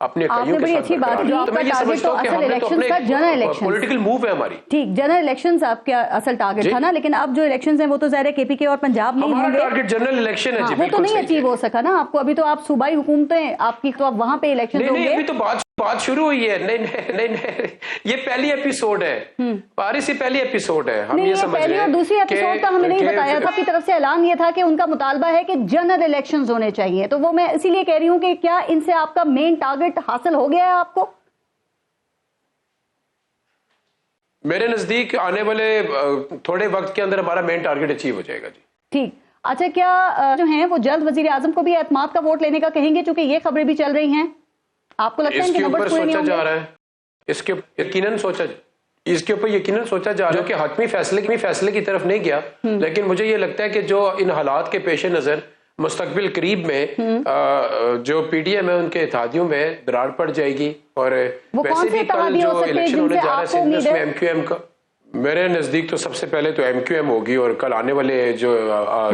اپنے آپ نے بڑی اچھی بات جو آپ کا ٹارگٹ تو اصل الیکشنز کا جنرل الیکشن پولیٹیکل موو ہے ہماری. ٹھیک جنرل الیکشنز آپ کا اصل ٹارگٹ تھا نا, لیکن اب جو الیکشنز ہیں وہ تو ظاہر ہے کے پی کے اور پنجاب میں ہوں گے. ہمارا ٹارگٹ جنرل الیکشن ہے جی, وہ تو نہیں اچیو ہو سکا نا آپ کو, ابھی تو آپ صوبائی حکومتیں آپ کی, تو اب وہاں پہ الیکشن ہوں گے. ابھی تو بات شروع ہوئی ہے. نہیں یہ پہلی ایپیسوڈ ہے پارس, یہ پہلی ایپیسوڈ ہے. ہم یہ سمجھ پہلی اور دوسری ایپیسوڈ کا ہمیں نہیں بتایا تھا. آپ کی طرف سے اعلان یہ تھا کہ ان کا مطالبہ ہے کہ جنرل الیکشنز ہونے چاہیے, تو وہ میں اسی لیے کہہ رہی ہوں کہ کیا ان سے آپ کا مین ٹارگٹ حاصل ہو گیا ہے آپ کو؟ میرے نزدیک آنے والے تھوڑے وقت کے اندر ہمارا مین ٹارگٹ اچیو ہو جائے گا جی. ٹھیک. اچھا, کیا جو ہیں وہ جلد وزیر اعظم کو بھی اعتماد کا ووٹ لینے کا کہیں گے, چونکہ یہ خبریں بھی چل رہی ہیں؟ آپ کو لگتا ہے اس کے اوپر سوچا جا رہا ہے, اس کے اوپر یقیناً سوچا جا رہا ہے کہ حتمی فیصلے کی طرف نہیں گیا, لیکن مجھے یہ لگتا ہے کہ جو ان حالات کے پیش نظر مستقبل قریب میں جو پی ڈی ایم ہے ان کے اتحادیوں میں درار پڑ جائے گی, اور ویسے بھی کل جو الیکشن ہونے جا رہا ہے سندھ میں اس میں ایم کیو ایم کا, میرے نزدیک تو سب سے پہلے تو ایم کیو ایم ہوگی, اور کل آنے والے جو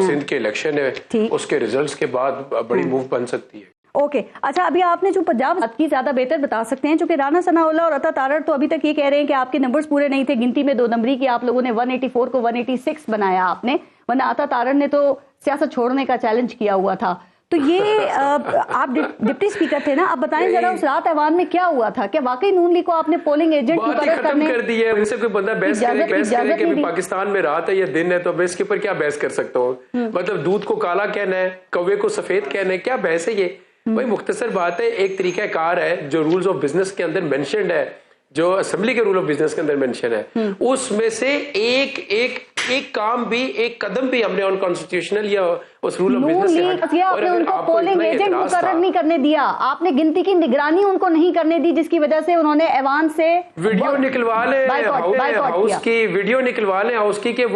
سندھ کے الیکشن ہے اس کے ریزلٹس کے بعد بڑی موو بن سکتی ہے. اوکے. اچھا, ابھی آپ نے جو پنجاب کی زیادہ بہتر بتا سکتے ہیں, چونکہ رانا ثناء اللہ اور عطا تارڑ تو ابھی تک یہ کہہ رہے ہیں کہ آپ کے نمبرز پورے نہیں تھے, گنتی میں 2 نمبری کی آپ لوگوں نے 184 کو 186 بنایا آپ نے, ورنہ عطا تارڑ نے تو سیاست چھوڑنے کا چیلنج کیا ہوا تھا. تو یہ آپ ڈپٹی اسپیکر تھے نا, آپ بتائیں ذرا اس رات ایوان میں کیا ہوا تھا, کہ واقعی نون لیگ کو آپ نے پولنگ ایجنٹ مقرر ختم کر دی ہے؟ ان سے کوئی بندہ بحث کرے کہ پاکستان میں رات ہے یا دن ہے, تو میں اس کے اوپر کیا بحث کر سکتا ہوں؟ مطلب دودھ کو کالا کہنا ہے, کوے کو سفید کہنا ہے, کیا بحث ہے یہ؟ بھائی مختصر بات ہے, ایک طریقہ کار ہے جو رولز آف بزنس کے اندر مینشنڈ ہے, جو اسمبلی کے رول آف بزنس کے اندر مینشن ہے, اس میں سے ایک کام بھی, ایک قدم بھی ہم نے ان کانسٹیٹیوشنل یا اس رول آف بزنس سے آپ نے ان کو پولنگ ایجنٹ مقرر نہیں کرنے دیا, آپ نے گنتی کی نگرانی ان کو نہیں کرنے دی, جس کی وجہ سے انہوں نے ایوان سے ویڈیو نکلوا لیں ہاؤس کی, ویڈیو نکلوا لیں ہاؤس کی, کہ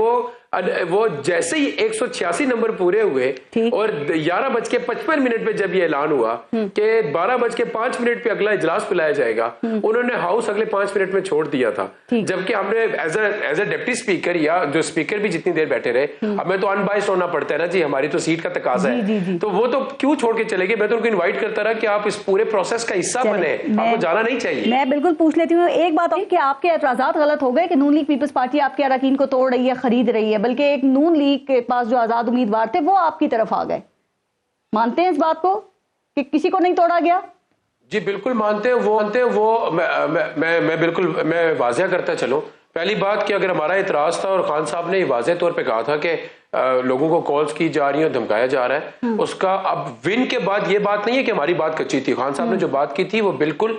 وہ جیسے ہی 186 نمبر پورے ہوئے اور 11:55 پہ جب یہ اعلان ہوا کہ 12:05 پہ اگلا اجلاس بلایا جائے گا, انہوں نے ہاؤس اگلے 5 منٹ میں چھوڑ دیا تھا, جبکہ ہم نے ایز اے ڈپٹی اسپیکر یا جو اسپیکر بھی جتنی دیر بیٹھے رہے, ہمیں تو ان بائسڈ ہونا پڑتا ہے نا جی, ہماری تو سیٹ کا تقاضا ہے, تو وہ تو کیوں چھوڑ کے چلے گئے؟ میں تو ان کو انوائٹ کرتا رہا کہ آپ اس پورے پروسیس کا حصہ بنے, آپ کو جانا نہیں چاہیے. میں بالکل پوچھ لیتی ہوں ایک بات, کہ آپ کے اعتراضات غلط ہو گئے کہ نون لیگ پیپلز پارٹی آپ کے اراکین کو توڑ رہی ہے, خرید رہی ہے, بلکہ ایک نون لیگ کے پاس جو آزاد امیدوار تھے وہ آپ کی طرف آ گئے. مانتے ہیں اس بات کو کہ کسی کو نہیں توڑا گیا؟ جی بالکل مانتے ہیں وہ میں بالکل میں واضح کرتا چلوں. پہلی بات کہ اگر ہمارا اعتراض تھا اور خان صاحب نے واضح طور پہ کہا تھا کہ لوگوں کو کالز کی جا رہی ہیں, دھمکایا جا رہا ہے, اس کا اب ون کے بعد یہ بات نہیں ہے کہ ہماری بات کچی تھی. خان صاحب نے جو بات کی تھی وہ بالکل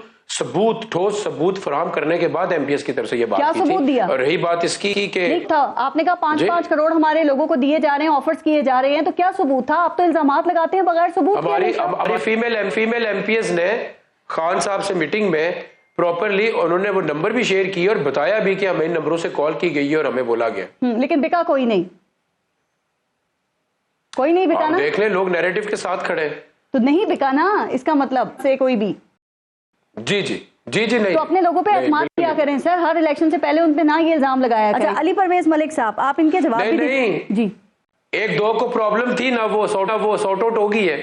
ٹھوس ثبوت فراہم کرنے کے بعد ایم پی ایس کی طرف سے یہ بات کی تھی. اور رہی بات اس کی کہ آپ نے کہا 5-5 کروڑ ہمارے لوگوں کو دیے جا رہے ہیں, آفرز کیے جا رہے ہیں, تو کیا ثبوت تھا؟ آپ تو الزامات لگاتے ہیں بغیر ثبوت. ہماری فیمیل ایم پی ایس نے خان صاحب سے میٹنگ میں پراپرلی انہوں نے وہ نمبر بھی شیئر کی اور بتایا بھی کہ ہمیں ان نمبروں سے کال کی گئی ہے اور ہمیں بولا گیا, لیکن بکا کوئی نہیں بکا نا. دیکھ لیں لوگ نیریٹو کے ساتھ کھڑے, تو نہیں بکا نا, اس کا مطلب سے کوئی بھی. جی نہیں, تو اپنے لوگوں پہ اعتماد کیا کریں سر, ہر الیکشن سے پہلے ان پہ نہ یہ الزام لگایا کریں. اچھا, علی پرویز ملک صاحب آپ ان کے جواب نہیں جی, 1-2 کو پرابلم تھی نا, وہ سارٹ آؤٹ ہو گئی ہے.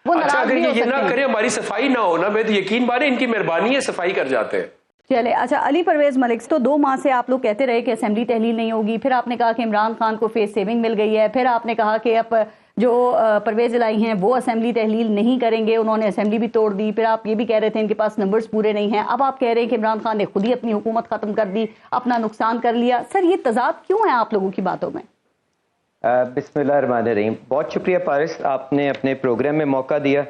اچھا اگر یہ نہ کرے, ہماری صفائی نہ ہونا, میں تو یقین مانے ان کی مہربانی ہے, صفائی کر جاتے ہیں. چلے. اچھا, علی پرویز ملک تو 2 ماہ سے آپ لوگ کہتے رہے کہ اسمبلی تحلیل نہیں ہوگی, پھر آپ نے کہا کہ عمران خان کو فیس سیونگ مل گئی ہے, پھر آپ نے کہا کہ اب جو پرویز الہی ہیں وہ اسمبلی تحلیل نہیں کریں گے, انہوں نے اسمبلی بھی توڑ دی, پھر آپ یہ بھی کہہ رہے تھے ان کے پاس نمبرز پورے نہیں ہیں, اب آپ کہہ رہے ہیں کہ عمران خان نے خود ہی اپنی حکومت ختم کر دی, اپنا نقصان کر لیا. سر یہ تضاد کیوں ہے آپ لوگوں کی باتوں میں؟ بسم اللہ الرحمن الرحیم. بہت شکریہ پارس, آپ نے اپنے پروگرام میں موقع دیا.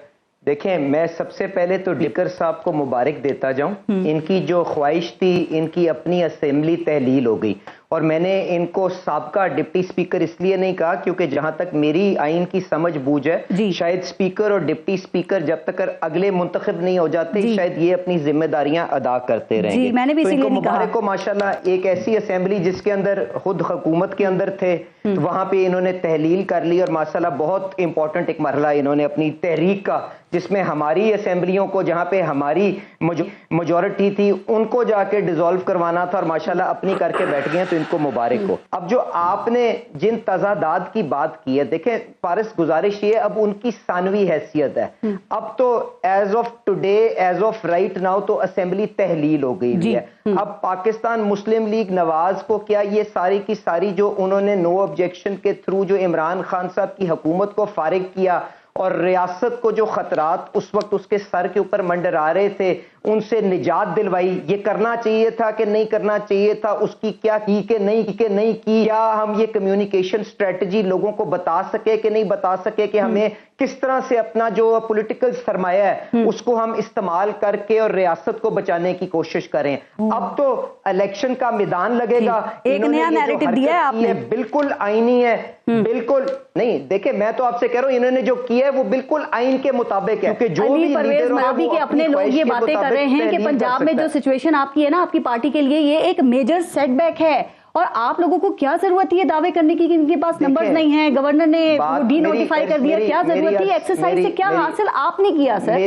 دیکھیں, میں سب سے پہلے تو ڈکر صاحب کو مبارک دیتا جاؤں, ان کی جو خواہش تھی, ان کی اپنی اسمبلی تحلیل ہو گئی, اور میں نے ان کو سابقہ ڈپٹی اسپیکر اس لیے نہیں کہا کیونکہ جہاں تک میری آئین کی سمجھ بوجھ ہے, شاید اسپیکر اور ڈپٹی اسپیکر جب تک اگلے منتخب نہیں ہو جاتے شاید یہ اپنی ذمہ داریاں ادا کرتے رہیں گے. تو ان کو مبارک کو ماشاءاللہ, ایک ایسی اسمبلی جس کے اندر خود حکومت کے اندر تھے, وہاں پہ انہوں نے تحلیل کر لی, اور ماشاءاللہ بہت امپورٹنٹ ایک مرحلہ انہوں نے اپنی تحریک کا جس میں ہماری اسمبلیوں کو, جہاں پہ ہماری میجورٹی تھی, ان کو جا کے ڈیزالو کروانا تھا, اور ماشاءاللہ اپنی کر کے بیٹھ گئے ہیں, تو ان کو مبارک ہو. اب جو آپ نے جن تضادات کی بات کی ہے, دیکھیں فارس گزارش یہ اب ان کی ثانوی حیثیت ہے. اب تو as of today, as of right now تو اسمبلی تحلیل ہو گئی ہے. اب پاکستان مسلم لیگ نواز کو کیا یہ ساری کی ساری جو انہوں نے نو آبجیکشن کے تھرو جو عمران خان صاحب کی حکومت کو فارغ کیا, اور ریاست کو جو خطرات اس وقت اس کے سر کے اوپر منڈرا رہے تھے ان سے نجات دلوائی, یہ کرنا چاہیے تھا کہ نہیں کرنا چاہیے تھا, اس کی کیا کی کہ نہیں کی, کیا ہم یہ کمیونیکیشن سٹریٹجی لوگوں کو بتا سکے کہ نہیں بتا سکے کہ ہمیں کس طرح سے اپنا جو پولیٹیکل سرمایہ ہے اس کو ہم استعمال کر کے اور ریاست کو بچانے کی کوشش کریں. اب تو الیکشن کا میدان لگے گا, ایک نیا نیریٹو دیا ہے آپ نے, بالکل آئینی ہے, بالکل نہیں. دیکھیں میں تو آپ سے کہہ رہا ہوں انہوں نے جو کیا ہے وہ بالکل آئین کے مطابق ہے, کیونکہ جو بھی پرویز ملابی کے اپنے لوگ یہ باتیں کر رہے ہیں کہ پنجاب میں جو سچویشن آپ کی ہے نا آپ کی پارٹی کے لیے یہ ایک میجر سیٹ بیک ہے, اور آپ لوگوں کو کیا ضرورت تھی یہ دعوے کرنے کی کہ ان کے پاس نمبرز نہیں ہیں, گورنر نے ڈی نوٹیفائی کر دیا, کیا ضرورت تھی ایکسرسائز سے کیا حاصل آپ نے کیا سر؟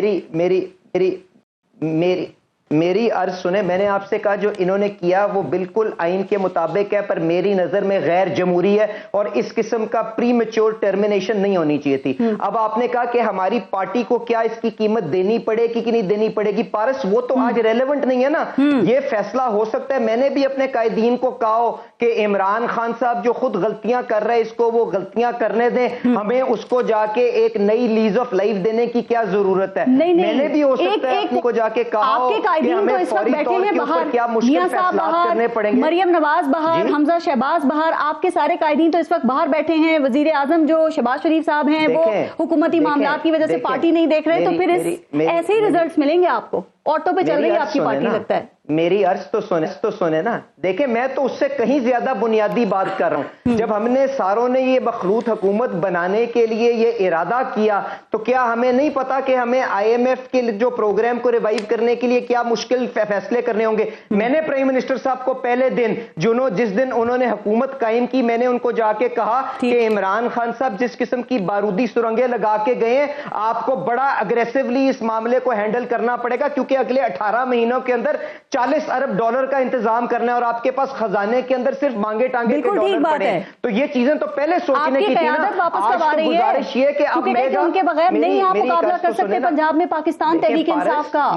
میری عرض سنیں, میں نے آپ سے کہا جو انہوں نے کیا وہ بالکل آئین کے مطابق ہے, پر میری نظر میں غیر جمہوری ہے اور اس قسم کا پری میچور ٹرمینیشن نہیں ہونی چاہیے تھی. اب آپ نے کہا کہ ہماری پارٹی کو کیا اس کی قیمت دینی پڑے گی کہ نہیں دینی پڑے گی, پارس وہ تو آج ریلیونٹ نہیں ہے نا. یہ فیصلہ ہو سکتا ہے, میں نے بھی اپنے قائدین کو کہا ہو کہ عمران خان صاحب جو خود غلطیاں کر رہے اس کو وہ غلطیاں کرنے دیں, ہمیں اس کو جا کے ایک نئی لیز آف لائف دینے کی کیا ضرورت ہے. میں نے بھی ہو سکتا ہے آپ کو جا کے کہا ہو کہ ہمیں فوری طور کے اوپر کیا مشکل فیصلات کرنے پڑیں گے. مریم نواز باہر, حمزہ شہباز باہر, آپ کے سارے قائدین تو اس وقت باہر بیٹھے ہیں. وزیر اعظم جو شہباز شریف صاحب ہیں وہ حکومتی معاملات کی وجہ سے پارٹی نہیں دیکھ رہے, تو پھر ایسے ہی ریزلٹس ملیں گے آپ کو. آٹو پہ چل رہی ہے آپ کی پارٹی لگتا ہے. میری عرض تو سنے نا. دیکھیں میں تو اس سے کہیں زیادہ بنیادی بات کر رہا ہوں. جب ہم نے ساروں نے یہ مخلوط حکومت بنانے کے لیے یہ ارادہ کیا تو کیا ہمیں نہیں پتا کہ ہمیں آئی ایم ایف کے جو پروگرام کو ریوائیو کرنے کے لیے کیا مشکل فیصلے کرنے ہوں گے. میں نے پرائم منسٹر صاحب کو پہلے دن جس دن انہوں نے حکومت قائم کی, میں نے ان کو جا کے کہا کہ عمران خان صاحب جس قسم کی بارودی سرنگیں لگا کے گئے ہیں آپ کو بڑا اگریسولی اس معاملے کو ہینڈل کرنا پڑے گا, کیونکہ اگلے 18 مہینوں کے اندر $40 ارب کا انتظام کرنا ہے اور آپ کے پاس خزانے کے اندر صرف مانگے ٹانگے کے ڈالر پڑے ہیں. تو یہ چیزیں تو پہلے سوچنے کی تھی نا. آج تو گزارش یہ کہ اب ان کے بغیر نہیں آپ مقابلہ کر سکتے پنجاب میں پاکستان تحریک انصاف کا.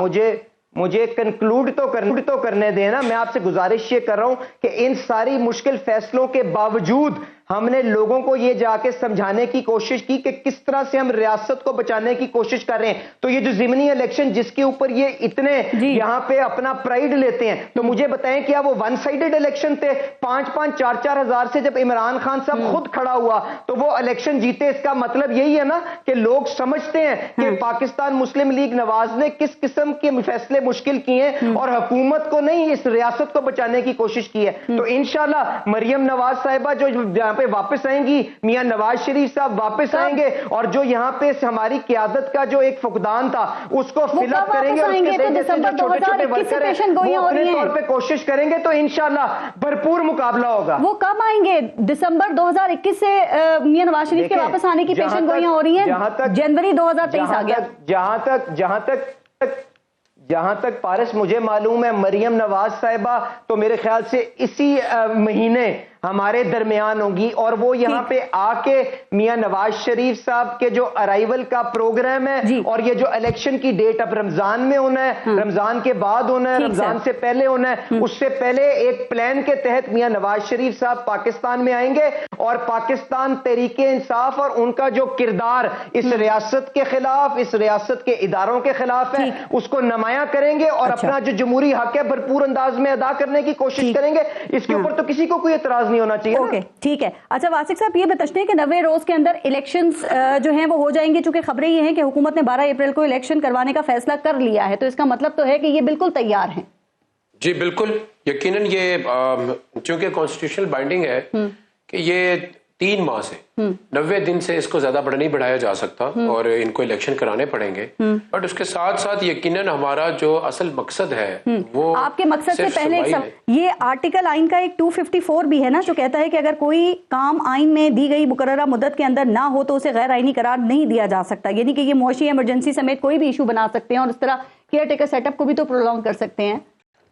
مجھے کنکلوڈ تو کرنے دینا. میں آپ سے گزارش یہ کر رہا ہوں کہ ان ساری مشکل فیصلوں کے باوجود ہم نے لوگوں کو یہ جا کے سمجھانے کی کوشش کی کہ کس طرح سے ہم ریاست کو بچانے کی کوشش کر رہے ہیں. تو یہ جو ضمنی الیکشن جس کے اوپر یہ اتنے یہاں پہ اپنا پرائیڈ لیتے ہیں, تو مجھے بتائیں کیا وہ ون سائیڈڈ الیکشن تھے؟ 5-4 ہزار سے جب عمران خان صاحب خود کھڑا ہوا تو وہ الیکشن جیتے. اس کا مطلب یہی ہے نا کہ لوگ سمجھتے ہیں کہ پاکستان مسلم لیگ نواز نے کس قسم کے فیصلے مشکل کیے ہیں اور حکومت کو نہیں اس ریاست کو بچانے کی کوشش کی ہے. تو انشاءاللہ مریم نواز صاحبہ جو پہ واپس آئیں گی, میاں نواز شریف صاحب واپس آئیں گے, اور جو یہاں پہ ہماری قیادت کا جو ایک فقدان تھا اس کو فل اپ کریں گے, چھوٹے چھوٹے ورکر ہیں وہ اپنے طور پہ کوشش کریں گے, تو انشاءاللہ بھرپور مقابلہ ہوگا. وہ کب آئیں گے؟ دسمبر 2021 سے میاں نواز شریف کے واپس آنے کی پیشن گوئیاں ہو رہی ہیں, جنوری 2023 آ گیا. جہاں تک پارس مجھے معلوم ہے مریم نواز صاحبہ تو میرے خیال سے اسی مہینے ہمارے درمیان ہوگی, اور وہ یہاں پہ آ کے میاں نواز شریف صاحب کے جو ارائیول کا پروگرام ہے اور یہ جو الیکشن کی ڈیٹ اب رمضان میں ہونا ہے, رمضان کے بعد ہونا ہے, رمضان سے پہلے ہونا ہے, اس سے پہلے ایک پلان کے تحت میاں نواز شریف صاحب پاکستان میں آئیں گے اور پاکستان تحریک انصاف اور ان کا جو کردار اس ریاست کے خلاف, اس ریاست کے اداروں کے خلاف ہے, اس کو نمایاں کریں گے اور اپنا جو جمہوری حق ہے بھرپور انداز میں ادا کرنے کی کوشش کریں گے. اس کے اوپر تو کسی کو کوئی اعتراض نہیں ہونا چاہیے. اوکے ٹھیک ہے. اچھا واسق صاحب یہ بتاتے ہیں کہ 90 روز کے اندر الیکشنز جو ہیں وہ ہو جائیں گے, چونکہ خبریں یہ ہیں کہ حکومت نے 12 اپریل کو الیکشن کروانے کا فیصلہ کر لیا ہے, تو اس کا مطلب تو ہے کہ یہ بالکل تیار ہیں. جی بالکل, یقیناً یہ چونکہ کانسٹیٹیوشنل بائنڈنگ ہے کہ یہ 3 ماہ سے 90 دن سے اس کو زیادہ نہیں بڑھایا جا سکتا اور ان کو الیکشن کرانے پڑیں گے. بٹ اس کے ساتھ ساتھ یقیناً ہمارا جو اصل مقصد ہے وہ آپ کے مقصد سے پہلے یہ آرٹیکل آئین کا ایک 254 بھی ہے نا, جو کہتا ہے کہ اگر کوئی کام آئین میں دی گئی مقررہ مدت کے اندر نہ ہو تو اسے غیر آئینی قرار نہیں دیا جا سکتا. یعنی کہ یہ معاشی ایمرجنسی سمیت کوئی بھی ایشو بنا سکتے ہیں اور اس طرح کیئر ٹیکر سیٹ اپ کو بھی تو پرولونگ کر سکتے ہیں.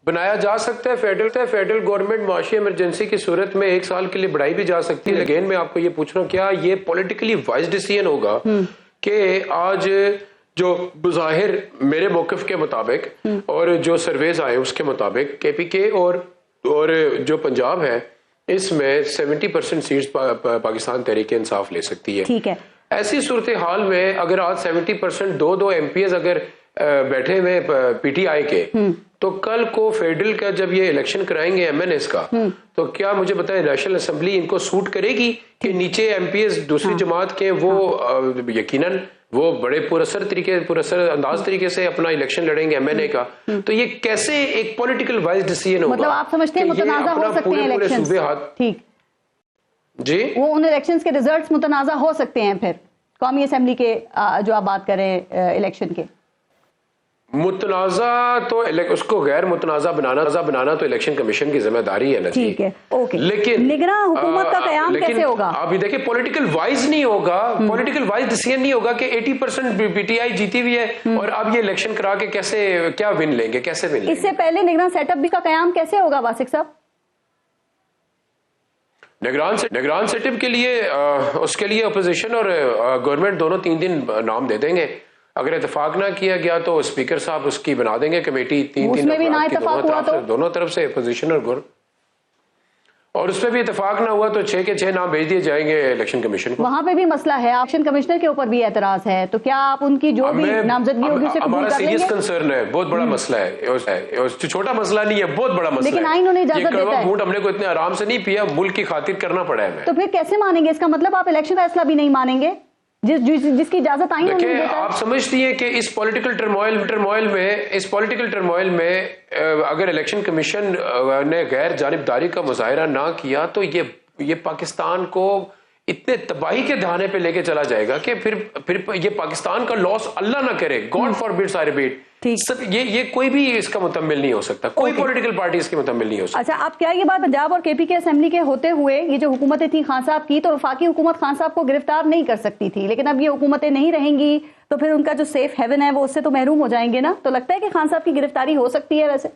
بنایا جا سکتا ہے. فیڈرل گورنمنٹ معاشی ایمرجنسی کی صورت میں 1 سال کے لیے بڑھائی بھی جا سکتی ہے. لیکن میں آپ کو یہ پوچھ رہا ہوں, کیا یہ پولیٹیکلی وائز ڈیسیژن ہوگا کہ آج جو بظاہر میرے موقف کے مطابق اور جو سرویز آئے اس کے مطابق کے پی کے اور جو پنجاب ہے اس میں 70% سیٹس پاکستان تحریک انصاف لے سکتی ہے. ٹھیک ہے, ایسی صورتحال میں اگر آج 70% 2 ایم پی ایز اگر بیٹھے ہوئے پی ٹی آئی کے, تو کل کو فیڈرل کا جب یہ الیکشن کرائیں گے ایم این ایس کا, تو کیا مجھے بتائیں نیشنل اسمبلی ان کو سوٹ کرے گی کہ نیچے ایم پی ایس دوسری جماعت کے وہ یقیناً وہ بڑے پراثر انداز طریقے سے اپنا الیکشن لڑیں گے ایم این اے کا. تو یہ کیسے ایک پولیٹیکل وائز ڈیسیژن ہوگا؟ مطلب آپ سمجھتے ہیں متنازع ہو سکتے ہیں الیکشنز؟ ٹھیک جی, وہ ان الیکشنز کے ریزلٹس متنازع ہو سکتے ہیں پھر قومی اسمبلی کے جو آپ بات کریں الیکشن کے. متنازع تو اس کو غیر متنازع بنانا تو الیکشن کمیشن کی ذمہ داری ہے نا. ٹھیک ہے, اوکے, لیکن نگراں حکومت کا قیام کیسے ہوگا؟ آپ یہ دیکھیں پولیٹیکل وائز نہیں ہوگا, پولیٹیکل وائز ڈیسیژن نہیں ہوگا کہ 80% پی ٹی آئی جیتی ہوئی ہے اور اب یہ الیکشن کرا کے کیسے کیا ون لیں گے, کیسے ون لیں گے؟ اس سے پہلے نگراں سیٹ اپ بھی کا قیام کیسے ہوگا واسق صاحب؟ نگران سیٹ اپ کے لیے اس کے لیے اپوزیشن اور گورنمنٹ دونوں 3 دن نام دے دیں گے. اگر اتفاق نہ کیا گیا تو اسپیکر صاحب اس کی بنا دیں گے کمیٹی 3 دن دونوں طرف سے اپوزیشن اور گورنمنٹ, اور اس پہ بھی اتفاق نہ ہوا تو 6 کے 6 نام بھیج دیے جائیں گے الیکشن کمیشن کو. وہاں پہ بھی مسئلہ ہے, الیکشن کمشنر کے اوپر بھی اعتراض ہے, تو کیا آپ ان کی جو بھی نامزدگی ہوگی اسے قبول کر لیں گے؟ ہمارا سیریس کنسرن ہے, بہت بڑا مسئلہ ہے, چھوٹا مسئلہ نہیں ہے, بہت بڑا مسئلہ ہے. لیکن آئین انہیں اجازت دیتا ہے. گھونٹ ہم نے کو اتنے آرام سے نہیں پیا, ملک کی خاطر کرنا پڑا ہے. تو پھر کیسے مانیں گے؟ اس کا مطلب آپ الیکشن فیصلہ بھی نہیں مانیں گے جس کی اجازت آئین انہیں دیتا ہے. آپ سمجھتی ہیں کہ اس پولیٹیکل ٹرموائل میں اگر الیکشن کمیشن نے غیر جانبداری کا مظاہرہ نہ کیا تو یہ پاکستان کو اتنے تباہی کے دہانے پہ لے کے چلا جائے گا کہ پھر یہ پاکستان کا لاس اللہ نہ کرے, گاڈ فاربڈ, آئی ریپیٹ, یہ کوئی بھی اس کا متمل نہیں ہو سکتا, کوئی پولیٹیکل پارٹی اس کی متمل نہیں ہو سکتا. اچھا, آپ کیا یہ بات پنجاب اور کے پی کے اسمبلی کے ہوتے ہوئے یہ جو حکومتیں تھیں خان صاحب کی, تو وفاقی حکومت خان صاحب کو گرفتار نہیں کر سکتی تھی, لیکن اب یہ حکومتیں نہیں رہیں گی تو پھر ان کا جو سیف ہیون ہے وہ اس سے تو محروم ہو جائیں گے نا. تو لگتا ہے کہ خان صاحب کی گرفتاری ہو سکتی ہے. ویسے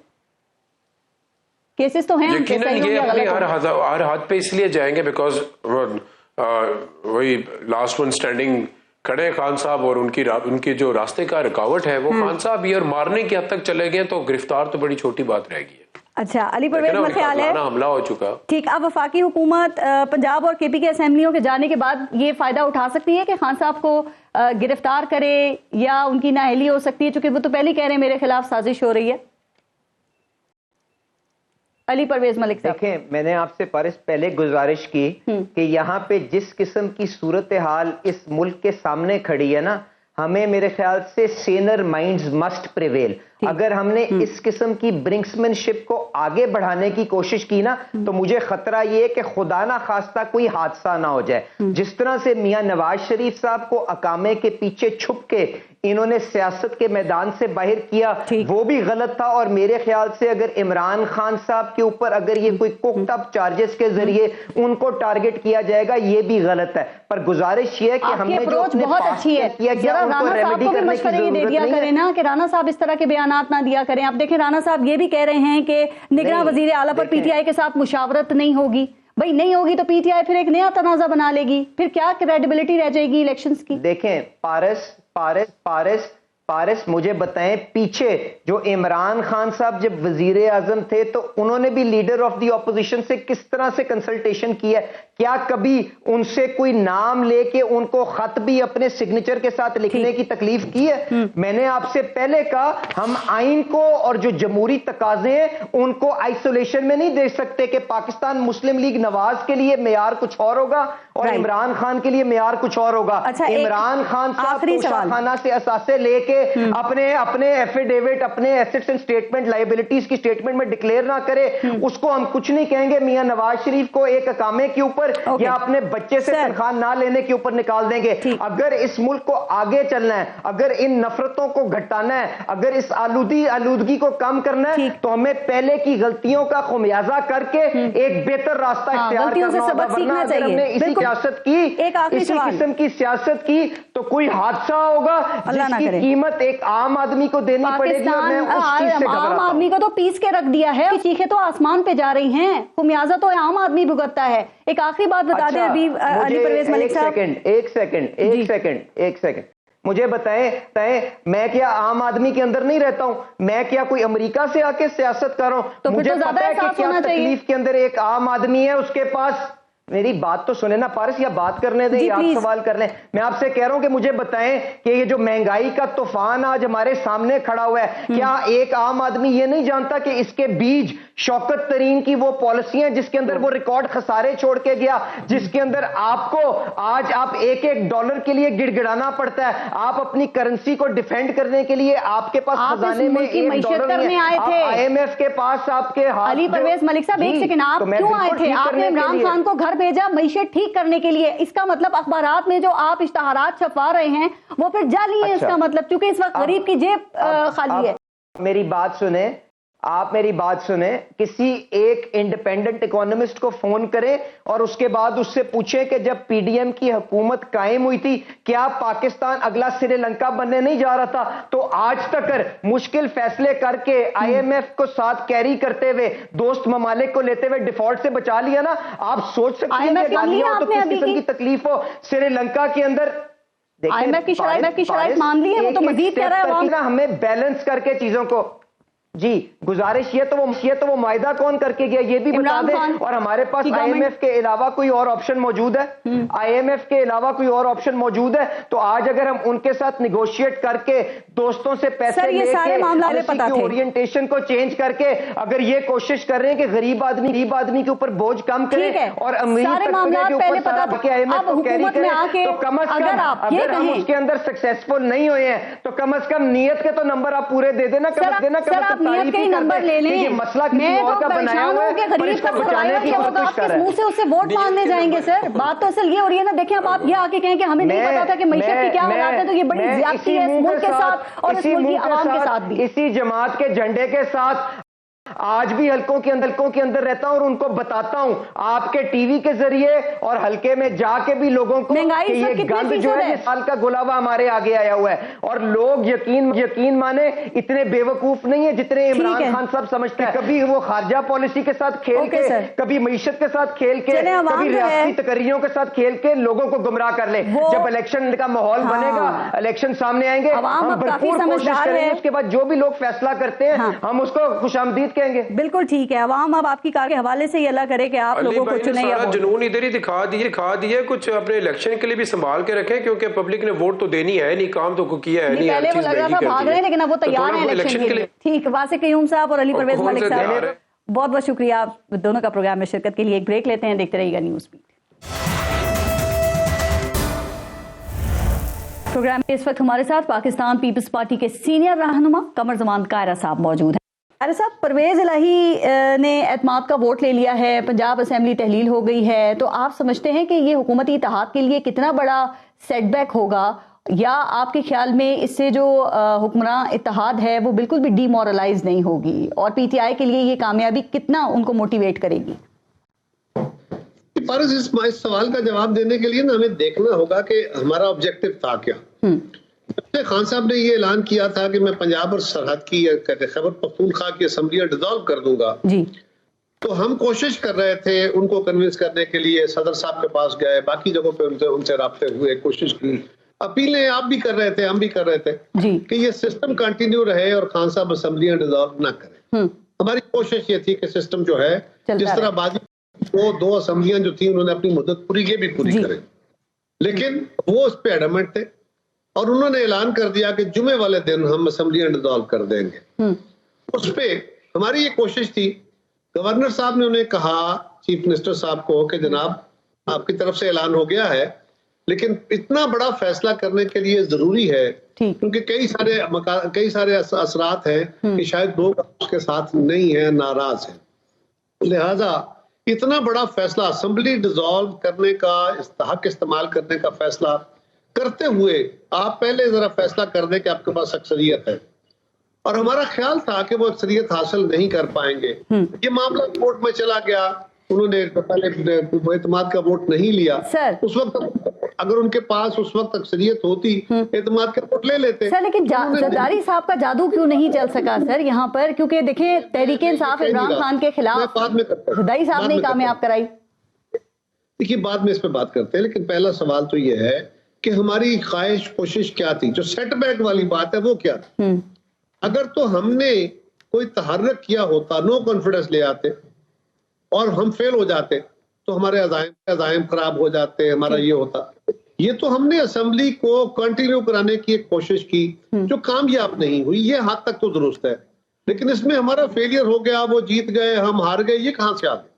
کیسز تو ہیں یقیناً یہ اپنی ہر ہاتھ پہ اس لیے جائیں گے بیکاز وہی لاسٹ ون اسٹینڈنگ کھڑے خان صاحب, اور ان کی جو راستے کا رکاوٹ ہے وہ خان صاحب ہی, اور مارنے کی حد تک چلے گئے تو گرفتار تو بڑی چھوٹی بات رہ گئی ہے. اچھا, علی پرویز کا خیال ہے حملہ ہو چکا. ٹھیک, اب وفاقی حکومت پنجاب اور کے پی کے اسمبلیوں کے جانے کے بعد یہ فائدہ اٹھا سکتی ہے کہ خان صاحب کو گرفتار کرے یا ان کی نااہلی ہو سکتی ہے, چونکہ وہ تو پہلے کہہ رہے ہیں میرے خلاف سازش ہو رہی ہے. علی پرویز ملک صاحب, دیکھیں میں نے آپ سے پارس پہلے گزارش کی کہ یہاں پہ جس قسم کی صورتحال اس ملک کے سامنے کھڑی ہے نا, ہمیں میرے خیال سے سینر مائنڈز مسٹ پریویل. اگر ہم نے اس قسم کی برنکسمین شپ کو آگے بڑھانے کی کوشش کی نا تو مجھے خطرہ یہ ہے کہ خدا نہ خواستہ کوئی حادثہ نہ ہو جائے. جس طرح سے میاں نواز شریف صاحب کو اقامے کے پیچھے چھپ کے انہوں نے سیاست کے میدان سے باہر کیا, وہ بھی غلط تھا. اور میرے خیال سے اگر عمران خان صاحب کے اوپر اگر یہ کوئی کوکڈ اپ چارجز کے ذریعے ان کو ٹارگٹ کیا جائے گا یہ بھی غلط ہے. پر گزارش یہ ہے کہ ہم نے جو اپنے پاس کیا گیا ان کو ریمیڈی کرنے کی ضرورت نہیں ہے کہ رانا صاحب اس طرح کے بیانات نہ دیا کریں. آپ دیکھیں رانا صاحب یہ بھی کہہ رہے ہیں کہ نگراں وزیر اعلیٰ پر پی ٹی آئی کے ساتھ مشاورت نہیں ہوگی. بھائی نہیں ہوگی تو پی ٹی آئی پھر ایک نیا تنازع بنا لے گی, پھر کیا کریڈیبلٹی رہ جائے گی الیکشنز کی؟ دیکھیں پارس مجھے بتائیں, پیچھے جو عمران خان صاحب جب وزیر اعظم تھے تو انہوں نے بھی لیڈر آف دی اپوزیشن سے کس طرح سے کنسلٹیشن کی ہے؟ کیا کبھی ان سے کوئی نام لے کے ان کو خط بھی اپنے سگنیچر کے ساتھ لکھنے کی تکلیف کی ہے؟ میں نے آپ سے پہلے کہا ہم آئین کو اور جو جمہوری تقاضے ہیں ان کو آئسولیشن میں نہیں دیکھ سکتے کہ پاکستان مسلم لیگ نواز کے لیے معیار کچھ اور ہوگا اور عمران خان کے لیے معیار کچھ اور ہوگا. عمران خان صاحب توشہ خانہ سے اثاثے لے کے اپنے ایفیڈیوٹ اپنے ایسٹس اینڈ سٹیٹمنٹ لائبلٹیز کی سٹیٹمنٹ میں ڈکلیئر نہ کرے, اس کو ہم کچھ نہیں کہیں گے. میاں نواز شریف کو ایک اقامے کے اوپر اوپر یا اپنے بچے سے تنخواہ نہ لینے کے اوپر نکال دیں گے. اگر اس ملک کو آگے چلنا ہے, اگر ان نفرتوں کو گھٹانا ہے, اگر اس آلودگی کو کم کرنا ہے, تو ہمیں پہلے کی غلطیوں کا خمیازہ کر کے ایک بہتر راستہ اختیار کرنا ہوگا. ورنہ اگر ہم نے اسی سیاست کی, اسی قسم کی سیاست کی, تو کوئی حادثہ ہوگا جس کی قیمت ایک عام آدمی کو دینی پڑے گی. اور میں اس چیز سے گھبراتا ہوں. عام آدمی کو تو پیس کے رکھ دیا ہے, چیخیں تو آسمان پہ جا رہی ہیں, خمیازہ تو عام آدمی بھگتتا ہے. ایک آخری بات بتا دیں علی پرویز ملک صاحب. ایک سیکنڈ مجھے بتائیں میں کیا عام آدمی کے اندر نہیں رہتا ہوں؟ میں کیا کوئی امریکہ سے آ کے سیاست کر رہا ہوں؟ تو مجھے پتا ہے کہ کیا تکلیف کے اندر ایک عام آدمی ہے, اس کے پاس. میری بات تو سنیں نا پارس, یا بات کرنے دیں یا آپ سوال کر لیں. میں آپ سے کہہ رہا ہوں کہ مجھے بتائیں کہ یہ جو مہنگائی کا طوفان آج ہمارے سامنے کھڑا ہوا ہے, کیا ایک عام آدمی یہ نہیں جانتا کہ اس کے بیج شوکت ترین کی وہ پالیسی ہیں جس کے اندر وہ ریکارڈ خسارے چھوڑ کے گیا, جس کے اندر آپ کو آج آپ ایک ڈالر کے لیے گڑ گڑانا پڑتا ہے. آپ اپنی کرنسی کو ڈیفینڈ کرنے کے لیے آپ کے پاس خزانے میں $1 نہیں ہے. آپ IMF کے پاس آپ کے ہاتھ. علی پرویز ملک صاحب ایک سیکنڈ, آپ کیوں آئے تھے؟ آپ نے عمران خان کو گھر بھیجا معیشت ٹھیک کرنے کے لیے. اس کا مطلب اخبارات میں جو آپ اشتہارات چھپوا رہے ہیں وہ پھر جعلی ہے. اس کا مطلب کیونکہ اس وقت غریب کی جیب خالی ہے. میری بات سنیں, آپ میری بات سنیں. کسی ایک انڈیپینڈنٹ اکانومسٹ کو فون کریں اور اس کے بعد اس سے پوچھیں کہ جب پی ڈی ایم کی حکومت قائم ہوئی تھی کیا پاکستان اگلا سری لنکا بننے نہیں جا رہا تھا؟ تو آج تک مشکل فیصلے کر کے IMF کو ساتھ کیری کرتے ہوئے, دوست ممالک کو لیتے ہوئے ڈیفالٹ سے بچا لیا نا. آپ سوچ سکتے ہیں کہ کس قسم کی تکلیف ہو سری لنکا کے اندر. IMF کی شرائط مان لی ہے, وہ تو مزید کہہ رہا ہے عوام. ہمیں بیلنس کر کے چیزوں کو, جی گزارش یہ تو وہ معاہدہ کون کر کے گیا یہ بھی بتا دیں. اور ہمارے پاس IMF کے علاوہ کوئی اور آپشن موجود ہے؟ IMF کے علاوہ کوئی اور آپشن موجود ہے؟ تو آج اگر ہم ان کے ساتھ نیگوشیٹ کر کے دوستوں سے پیسے لے کے اورینٹیشن کو چینج کر کے اگر یہ کوشش کر رہے ہیں کہ غریب آدمی کے اوپر بوجھ کم کریں اور امیر طبقے کے اوپر سارا IMF کو کیری کریں, تو کم از کم اگر ہم اس کے اندر سکسیسفل نہیں ہوئے ہیں تو کم از کم نیت کے تو نمبر آپ پورے دے دینا. نیت کے ہی نمبر لے لیں. میں تو پریشان ہوں کہ غریب کا سوال ہے کہ وہ آپ کس منہ سے اس سے ووٹ مانگنے جائیں گے. سر بات تو اصل یہ ہو رہی ہے نا. دیکھیں اب آپ یہ آ کے کہیں کہ ہمیں نہیں پتا تھا کہ معیشت کی کیا حالات ہے, تو یہ بڑی زیادتی ہے اس ملک کے ساتھ اور اس ملک کی عوام کے ساتھ بھی. اسی جماعت کے جھنڈے کے ساتھ آج بھی حلقوں کے اندر رہتا ہوں اور ان کو بتاتا ہوں آپ کے ٹی وی کے ذریعے اور حلقے میں جا کے بھی لوگوں کو کہ یہ گند جو ہے سال کا گلاوا ہمارے آگے آیا ہوا ہے. اور لوگ یقین مانے اتنے بیوقوف نہیں ہیں جتنے عمران خان صاحب سمجھتے ہیں. کبھی وہ خارجہ پالیسی کے ساتھ کھیل کے, کبھی معیشت کے ساتھ کھیل کے, کبھی ریاستی تقرریوں کے ساتھ کھیل کے لوگوں کو گمراہ کر لے. جب الیکشن کا ماحول بنے گا, الیکشن سامنے آئیں گے, ہم بھرپور کوشش کریں گے. اس کے بعد جو بھی لوگ فیصلہ کرتے ہیں ہم اس کو خوش آمدید کہیں گے. بالکل ٹھیک ہے. عوام اب آپ کی کار کے حوالے سے یہ اللہ کرے کہ آپ لوگوں کو چنیں. سارا جنون ادھر ہی دکھا دیے. کچھ اپنے الیکشن کے لیے بھی سنبھال کے رکھیں کیونکہ پبلک نے ووٹ تو دینی ہے نہیں, کام تو کیا ہے نہیں. پہلے وہ لگ رہا تھا بھاگ رہے ہیں لیکن اب وہ تیار ہیں الیکشن کے لیے. ٹھیک, واسع قیوم صاحب اور علی پرویز ملک صاحب بہت بہت شکریہ آپ دونوں کا پروگرام میں شرکت کے لیے. ایک بریک لیتے ہیں, دیکھتے رہیے گا نیوز بیٹ. پروگرام میں اس وقت ہمارے ساتھ پاکستان پیپلز پارٹی کے سینئر رہنما قمر زمان قائرہ صاحب موجود ہیں. قائرہ صاحب, پرویز الہی نے اعتماد کا ووٹ لے لیا ہے, پنجاب اسمبلی تحلیل ہو گئی ہے, تو آپ سمجھتے ہیں کہ یہ حکومتی اتحاد کے لیے کتنا بڑا سیٹ بیک ہوگا, یا آپ کے خیال میں اس سے جو حکمراں اتحاد ہے وہ بالکل بھی ڈی مورلائز نہیں ہوگی, اور پی ٹی آئی کے لیے یہ کامیابی کتنا ان کو موٹیویٹ کرے گی؟ فرض اس سوال کا جواب دینے کے لیے نا ہمیں دیکھنا ہوگا کہ ہمارا آبجیکٹو تھا کیا. خان صاحب نے یہ اعلان کیا تھا کہ میں پنجاب اور سرحد کی خیبر پختونخوا کی اسمبلیاں ڈیزالو کر دوں گا, تو ہم کوشش کر رہے تھے ان کو کنونس کرنے کے لیے. صدر صاحب کے پاس گئے, باقی جگہوں پہ ان سے رابطے ہوئے, کوشش کی, اپیلیں آپ بھی کر رہے تھے, ہم بھی کر رہے تھے کہ یہ سسٹم کنٹینیو رہے اور خان صاحب اسمبلیاں ڈیزالو نہ کریں. ہماری کوشش یہ تھی کہ سسٹم جو ہے جس طرح بازی دو اسمبلیاں جو تھیں انہوں نے اپنی مدت پوری, یہ بھی پوری کریں. لیکن وہ اس پہ ایڈمنٹ تھے اور انہوں نے اعلان کر دیا کہ جمعے والے دن ہم اسمبلیاں ڈیزالو کر دیں گے. اس پہ ہماری یہ کوشش تھی. گورنر صاحب نے انہیں کہا, چیف منسٹر صاحب کو, کہ جناب آپ کی طرف سے اعلان ہو گیا ہے لیکن اتنا بڑا فیصلہ کرنے کے لیے ضروری ہے کیونکہ کئی سارے اثرات ہیں کہ شاید لوگ اس کے ساتھ نہیں ہیں, ناراض ہیں, لہذا اتنا بڑا فیصلہ اسمبلی ڈیزالو کرنے کا حق استعمال کرنے کا فیصلہ کرتے ہوئے آپ پہلے ذرا فیصلہ کر دیں کہ آپ کے پاس اکثریت ہے، اور ہمارا خیال تھا کہ وہ اکثریت حاصل نہیں کر پائیں گے. یہ معاملہ کورٹ میں چلا گیا، انہوں نے پہلے اعتماد کا ووٹ نہیں لیا. اس وقت اگر ان کے پاس اس وقت اکثریت ہوتی اعتماد کا ووٹ لے لیتے. سر لیکن زرداری صاحب کا جادو کیوں نہیں چل سکا سر یہاں پر؟ کیونکہ دیکھیں تحریک انصاف عمران خان کے خلاف زرداری صاحب نے کامیاب کرائی. دیکھیے بعد میں اس پہ بات کرتے ہیں، لیکن پہلا سوال تو یہ ہے کہ ہماری خواہش کوشش کیا تھی. جو سیٹ بیک والی بات ہے وہ کیا تھی؟ اگر تو ہم نے کوئی تحرک کیا ہوتا، نو کانفیڈنس لے آتے اور ہم فیل ہو جاتے تو ہمارے عزائم خراب ہو جاتے، ہمارا یہ ہوتا. یہ تو ہم نے اسمبلی کو کنٹینیو کرانے کی ایک کوشش کی جو کامیاب نہیں ہوئی. یہ حد تک تو درست ہے، لیکن اس میں ہمارا فیلئر ہو گیا، وہ جیت گئے ہم ہار گئے، یہ کہاں سے آ گئے؟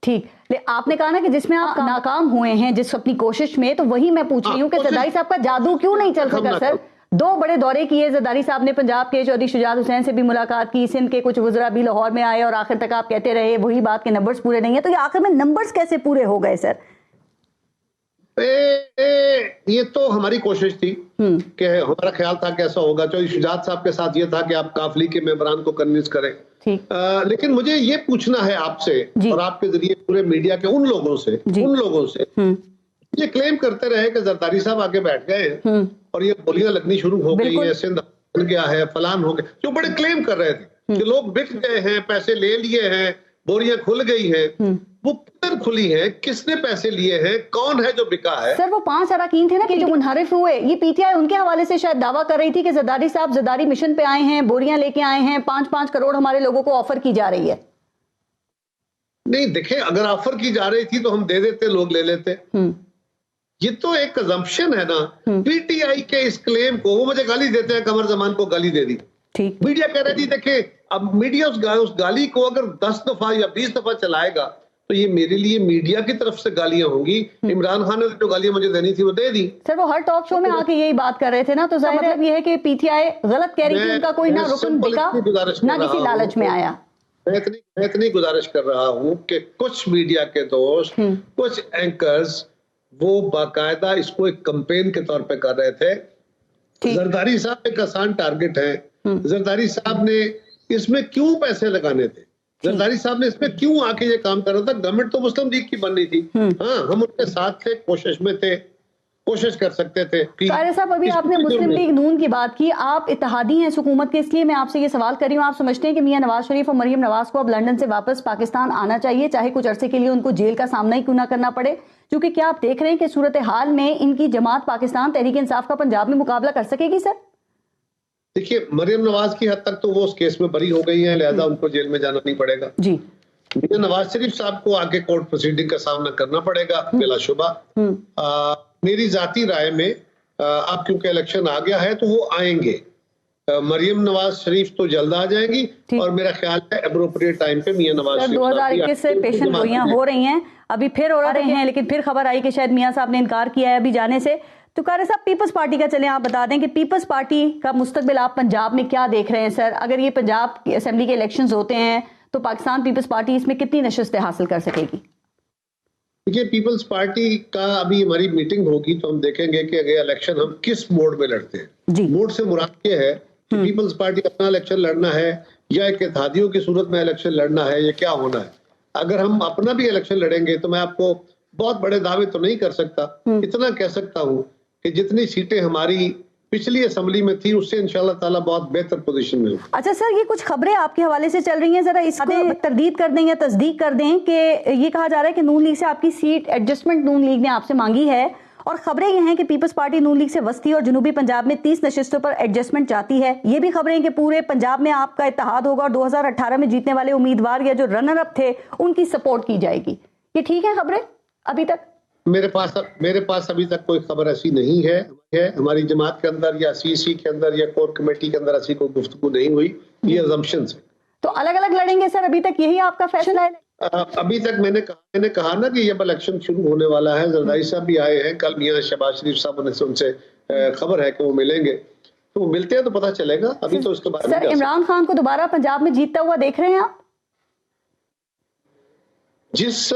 ٹھیک، آپ نے کہا نا کہ جس میں آپ ناکام ہوئے ہیں جس اپنی کوشش میں، تو وہی میں پوچھ رہی ہوں کہ زرداری صاحب کا جادو کیوں نہیں چل سکا سر؟ 2 بڑے دورے کیے زرداری صاحب نے، پنجاب کے چودھری شجاعت حسین سے بھی ملاقات کی، سندھ کے کچھ وزراء بھی لاہور میں آئے، اور آخر تک آپ کہتے رہے وہی بات کہ نمبرز پورے نہیں ہیں. تو یہ آخر میں نمبرز کیسے پورے ہو گئے سر؟ یہ تو ہماری کوشش تھی کہ ہمارا خیال تھا کہ ایسا ہوگا. چودھری شجاعت صاحب کے ساتھ یہ تھا کہ آپ قافلی کے ممبران کو کنونس کریں. لیکن مجھے یہ پوچھنا ہے آپ سے اور آپ کے ذریعے پورے میڈیا کے ان لوگوں سے یہ کلیم کرتے رہے کہ زرداری صاحب آگے بیٹھ گئے ہیں اور یہ گولیاں لگنی شروع ہو گئی ہیں، سندھ بن گیا ہے، فلان ہو گیا، جو بڑے کلیم کر رہے تھے کہ لوگ بک گئے ہیں، پیسے لے لیے ہیں، بوریاں کھل گئی ہیں. وہ کدھر کھلی ہیں؟ کس نے پیسے لیے ہیں؟ کون ہے جو بکا ہے؟ سر وہ 5 اراکین تھے نا کہ جو منحرف ہوئے، یہ پی ٹی آئی ان کے حوالے سے شاید دعویٰ کر رہی تھی کہ زرداری صاحب زرداری مشن پہ آئے ہیں، بوریاں لے کے آئے ہیں، 5-5 کروڑ ہمارے لوگوں کو آفر کی جا رہی ہے. نہیں دیکھیں، اگر آفر کی جا رہی تھی تو ہم دے دیتے، لوگ لے لیتے. یہ تو ایک assumption ہے نا. پی ٹی آئی کے اس کلیم کو، وہ مجھے گالی دیتے ہیں، قمر زمان کو گالی دے دی. میڈیا کہہ رہی تھی دیکھیں اب میڈیا اس گالی کو اگر 10 دفعہ یا 20 دفعہ چلائے گا تو یہ میرے لیے میڈیا کی طرف سے گالیاں ہوں گی. عمران خان نے جو گالیاں مجھے دینی تھی وہ دے دی. سر وہ ہر ٹاک شو میں آ کے یہی بات کر رہے تھے نا، تو ظاہر مطلب یہ ہے کہ پی ٹی آئی غلط کہہ رہی تھی، ان کا کوئی نہ رکن بکا نہ کسی لالچ میں آیا. میں اتنی گزارش کر رہا ہوں کہ کچھ میڈیا کے دوست، کچھ اینکرز وہ باقاعدہ اس کو ایک کمپین کے طور پہ کر رہے تھے. زرداری صاحب ایک آسان ٹارگٹ ہے. زرداری صاحب نے اس میں کیوں پیسے لگانے تھے؟ زرداری صاحب نے اس میں کیوں آ کے یہ کام کر رہا تھا؟ گورنمنٹ تو مسلم لیگ کی بننی تھی. ہاں ہم ان کے ساتھ تھے، کوشش میں تھے، کوشش کر سکتے تھے. طاہر صاحب ابھی آپ نے مسلم لیگ نون کی بات کی، آپ اتحادی ہیں اس حکومت کے، اس لیے میں آپ سے یہ سوال کر رہی ہوں، آپ سمجھتے ہیں کہ میاں نواز شریف اور مریم نواز کو اب لندن سے واپس پاکستان آنا چاہیے، چاہے کچھ عرصے کے لیے ان کو جیل کا سامنا ہی کیوں نہ کرنا پڑے؟ کیونکہ کیا آپ دیکھ رہے ہیں کہ صورتحال میں ان کی جماعت پاکستان تحریک انصاف کا پنجاب میں مقابلہ کر سکے گی؟ سر دیکھیے مریم نواز کی حد تک تو وہ اس کیس میں بری ہو گئی ہیں، لہذا ان کو جیل میں جانا نہیں پڑے گا. جی میاں نواز شریف صاحب کو آگے کورٹ پروسیڈنگ کا سامنا کرنا پڑے گا بلا شبہ. میری ذاتی رائے میں اب کیونکہ الیکشن آ گیا ہے تو وہ آئیں گے. مریم نواز شریف تو جلد آ جائیں گی، اور میرا خیال ہے اپروپریٹ ٹائم پہ میاں نواز شریف 2021 سے پیشن گوئیاں ہو رہی ہیں، ابھی پھر ہو رہے ہیں، لیکن پھر خبر آئی کہ شاید میاں صاحب نے انکار کیا ہے ابھی جانے سے. تو قاری صاحب پیپلز پارٹی کا چلیں آپ بتا دیں کہ پیپلز پارٹی کا مستقبل آپ پنجاب میں کیا دیکھ رہے ہیں سر؟ اگر یہ پنجاب اسمبلی کے الیکشنز ہوتے ہیں تو پاکستان پیپلز پارٹی اس میں کتنی نشستیں حاصل کر سکے گی؟ دیکھیے پیپلز پارٹی کا ابھی ہماری میٹنگ ہوگی تو ہم دیکھیں گے کہ اگر الیکشن ہم کس موڈ میں لڑتے ہیں. موڈ سے مراد یہ ہے کہ پیپلز پارٹی اپنا الیکشن لڑنا ہے یا ایک اتحادیوں کی صورت میں الیکشن لڑنا ہے، یہ کیا ہونا ہے. اگر ہم اپنا بھی الیکشن لڑیں گے تو میں آپ کو بہت بڑے دعوے تو نہیں کر سکتا، اتنا کہہ سکتا ہوں کہ جتنی سیٹیں ہماری پچھلی اسمبلی میں تھی اس سے انشاءاللہ تعالیٰ بہت بہتر پوزیشن میں. اچھا سر، یہ کچھ خبریں آپ کے حوالے سے چل رہی ہیں، ذرا اس کو تردید کر دیں یا تصدیق کر دیں کہ یہ کہا جا رہا ہے کہ نون لیگ سے آپ کی سیٹ ایڈجسٹمنٹ نون لیگ نے آپ سے مانگی ہے، اور خبریں یہ ہیں کہ پیپلز پارٹی نون لیگ سے وسطی اور جنوبی پنجاب میں 30 نشستوں پر ایڈجسٹمنٹ چاہتی ہے. یہ بھی خبریں کہ پورے پنجاب میں آپ کا اتحاد ہوگا اور 2018 میں جیتنے والے امیدوار یا جو رنر اپ تھے ان کی سپورٹ کی جائے گی. یہ ٹھیک ہے خبریں ابھی تک؟ میرے پاس ابھی تک کوئی خبر ایسی نہیں ہے. ہماری جماعت کے اندر یا سی سی کے اندر یا کور کمیٹی کے اندر ایسی کوئی گفتگو نہیں ہوئی. یہ assumptions ہیں. تو الگ الگ لڑیں گے سر؟ ابھی تک یہی آپ کا فیصلہ ہے؟ ابھی تک میں نے کہا نا کہ یہ الیکشن شروع ہونے والا ہے. زرداری صاحب بھی آئے ہیں کل، میاں شہباز شریف صاحب نے ان سے خبر ہے کہ وہ ملیں گے، تو وہ ملتے ہیں تو پتہ چلے گا. ابھی تو اس کے بارے میں سر عمران خان کو دوبارہ پنجاب میں جیتتا ہوا دیکھ رہے ہیں آپ؟ جس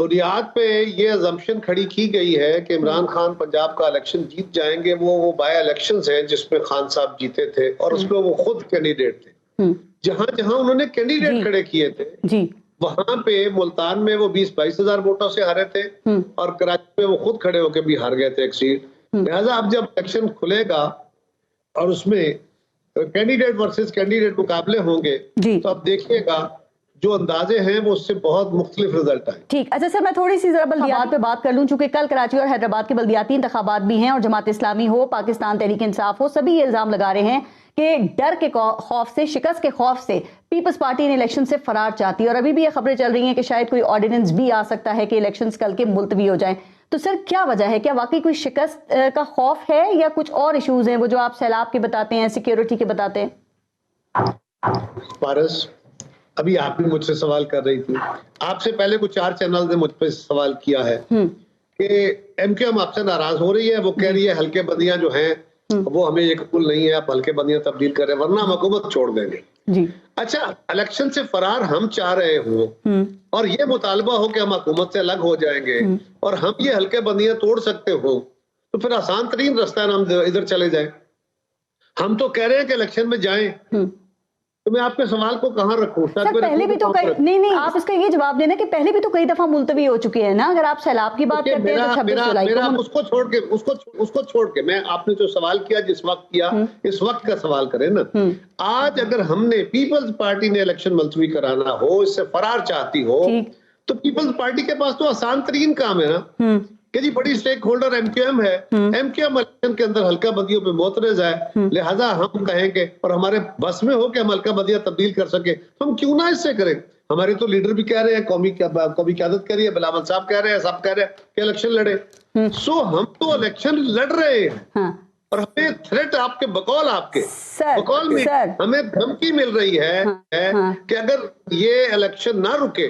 بنیاد پہ یہ ازمپشن کھڑی کی گئی ہے کہ عمران خان پنجاب کا الیکشن جیت جائیں گے، وہ بائی الیکشنز ہیں جس میں خان صاحب جیتے تھے اور اس میں وہ خود کینڈیڈیٹ تھے. جہاں جہاں انہوں نے کینڈیڈیٹ کھڑے کیے تھے وہاں پہ ملتان میں وہ 20-22 ہزار ووٹوں سے ہارے تھے اور کراچی میں وہ خود کھڑے ہو کے بھی ہار گئے تھے ایک سیٹ. لہٰذا اب جب الیکشن کھلے گا اور اس میں کینڈیڈیٹ ورسز کینڈیڈیٹ مقابلے ہوں گے تو اب دیکھیے گا جو اندازے ہیں وہ اس سے بہت مختلف رزلٹ آئے. ٹھیک. اچھا سر، میں تھوڑی سی ذرا بلدیات پہ بات کر لوں، چونکہ کل کراچی اور حیدرآباد کے بلدیاتی انتخابات بھی ہیں اور جماعت اسلامی ہو، پاکستان تحریک انصاف ہو، سبھی یہ الزام لگا رہے ہیں کہ ڈر کے خوف سے، شکست کے خوف سے پیپلز پارٹی نے الیکشن سے فرار چاہتی ہے، اور ابھی بھی یہ خبریں چل رہی ہیں کہ شاید کوئی آرڈیننس بھی آ سکتا ہے کہ الیکشنز کل کے ملتوی ہو جائیں. تو سر کیا وجہ ہے؟ کیا واقعی کوئی شکست کا خوف ہے یا کچھ اور ایشوز ہیں وہ جو آپ سیلاب کے بتاتے ہیں، سیکیورٹی کے بتاتے ہیں؟ پارس، ابھی آپ بھی مجھ سے سوال کر رہی تھی، آپ سے پہلے کچھ 4 چینل نے مجھ پہ سوال کیا ہے کہ ایم کیو ایم آپ سے ناراض ہو رہی ہے، وہ کہہ رہی ہے ہلکے بندیاں جو ہیں وہ ہمیں یہ قبول نہیں ہے، آپ ہلکے بندیاں تبدیل کریں ورنہ ہم حکومت چھوڑ دیں گے. اچھا، الیکشن سے فرار ہم چاہ رہے ہوں اور یہ مطالبہ ہو کہ ہم حکومت سے الگ ہو جائیں گے اور ہم یہ ہلکے بندیاں توڑ سکتے ہوں تو پھر آسان ترین رستہ ہے ہم ادھر چلے جائیں. ہم تو کہہ رہے ہیں کہ الیکشن میں جائیں، تو میں آپ کے سوال کو کہاں رکھوں؟ سر پہلے بھی تو نہیں، آپ اس کا یہ جواب دینا کہ پہلے بھی تو کئی دفعہ ملتوی ہو چکے ہیں نا. اگر آپ سیلاب کی بات کرتے ہیں تو 26 جولائی کو اس کو چھوڑ کے میں آپ نے جو سوال کیا جس وقت کیا اس وقت کا سوال کریں نا. آج اگر ہم نے پیپلز پارٹی نے الیکشن ملتوی کرانا ہو، اس سے فرار چاہتی ہو، تو پیپلز پارٹی کے پاس تو آسان ترین کام ہے نا کہ جی بڑی سٹیک ہولڈر ایم کیو ایم ہے، ایم کیو ایم الیکشن کے اندر ہلکا بدیوں پہ معترض ہے، لہٰذا ہم کہیں گے اور ہمارے بس میں ہو کہ ہم ہلکا بدیاں تبدیل کر سکیں ہم کیوں نہ اس سے کریں. ہمارے تو لیڈر بھی کہہ رہے ہیں، قومی قیادت کہہ رہی ہے، بلاول صاحب کہہ رہے ہیں، سب کہہ رہے ہیں کہ الیکشن لڑے. سو ہم تو الیکشن لڑ رہے ہیں اور ہمیں تھریٹ آپ کے بقول میں ہمیں دھمکی مل رہی ہے کہ اگر یہ الیکشن نہ رکے،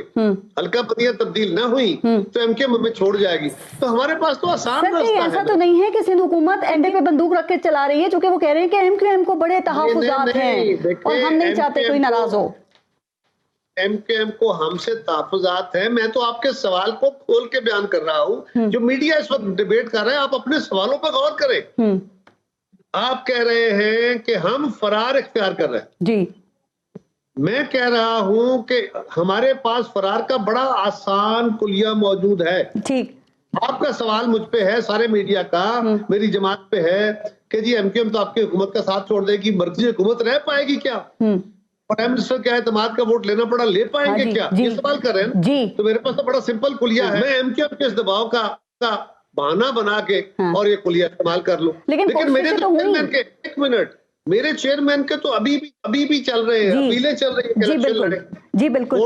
ہلکا بدیاں تبدیل نہ ہوئی تو ایم کیو ایم ہمیں چھوڑ جائے گی. تو ہمارے پاس تو آسان رستہ ہے. ایسا تو نہیں ہے کہ سندھ حکومت اینڈے پہ بندوق رکھ کے چلا رہی ہے، چونکہ وہ کہہ رہے ہیں کہ ایم کیو ایم کو بڑے تحفظات ہیں اور ہم نہیں چاہتے کوئی ناراض ہو. ایم کیو ایم کو ہم سے تحفظات ہیں. میں تو آپ کے سوال کو کھول کے بیان کر رہا ہوں. جو میڈیا اس وقت ڈیبیٹ کر رہا ہے، آپ اپنے سوالوں پر غور کریں. آپ کہہ رہے ہیں کہ ہم فرار اختیار کر رہے ہیں. جی میں کہہ رہا ہوں کہ ہمارے پاس فرار کا بڑا آسان کلیہ موجود ہے. ٹھیک. آپ کا سوال مجھ پہ ہے، سارے میڈیا کا، میری جماعت پہ ہے کہ جی ایم کیو ایم تو آپ کی حکومت کا ساتھ چھوڑ دے گی، مرکزی حکومت رہ پائے گی کیا؟ پرائم منسٹر کے اعتماد کا ووٹ لینا پڑا، لے پائیں گے کیا؟ یہ سوال کر رہے ہیں. تو میرے پاس تو بڑا سمپل کلیہ ہے. میں ایم کیو ایم کے اس دباؤ کا بہانہ بنا کے اور یہ کلیہ استعمال کر لوں. لیکن میرے چیئرمین کے ایک منٹ، میرے چیئرمین کے تو ابھی بھی چل رہے ہیں، اپیلیں چل رہی ہیں. جی بالکل.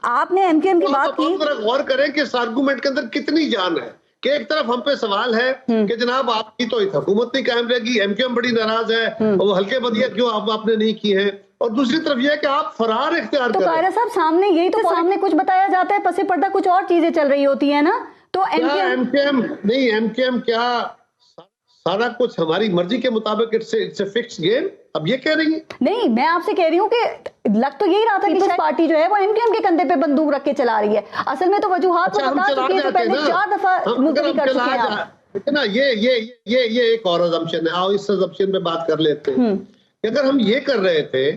آپ نے ایم کیو ایم کی بات کی، غور کریں کہ اس آرگومنٹ کے اندر کتنی جان ہے. کہ ایک طرف ہم پہ سوال ہے کہ جناب آپ کی تو حکومت نہیں قائم رہے گی، ایم کیو ایم بڑی ناراض ہے، وہ ہلکے بدیاں کیوں آپ نے نہیں کی ہیں، اور دوسری طرف یہ ہے کہ آپ فرار اختیار کریں. تو قاہرہ صاحب سامنے یہی تو سامنے کچھ بتایا جاتا ہے، پس پردہ کچھ اور چیزیں چل رہی ہوتی ہیں نا. تو ایم کیو ایم نہیں، ایم کیو ایم کیا سارا کچھ ہماری مرضی کے مطابق اٹس اے فکس گیم؟ اب یہ کہہ رہی ہیں؟ نہیں، میں آپ سے کہہ رہی ہوں کہ لگ تو یہی رہا تھا کہ پارٹی جو ہے وہ ایم کیو ایم کے کندھے پہ بندوق رکھ کے چلا رہی ہے. اصل میں تو وجوہات وہ بتا چکی ہے، پہلے 4 دفعہ ملتوی کر چکے ہیں آپ. یہ ایک اور assumption ہے. آؤ اس assumption پہ بات کر لیتے ہیں کہ اگر ہم یہ کر رہے تھے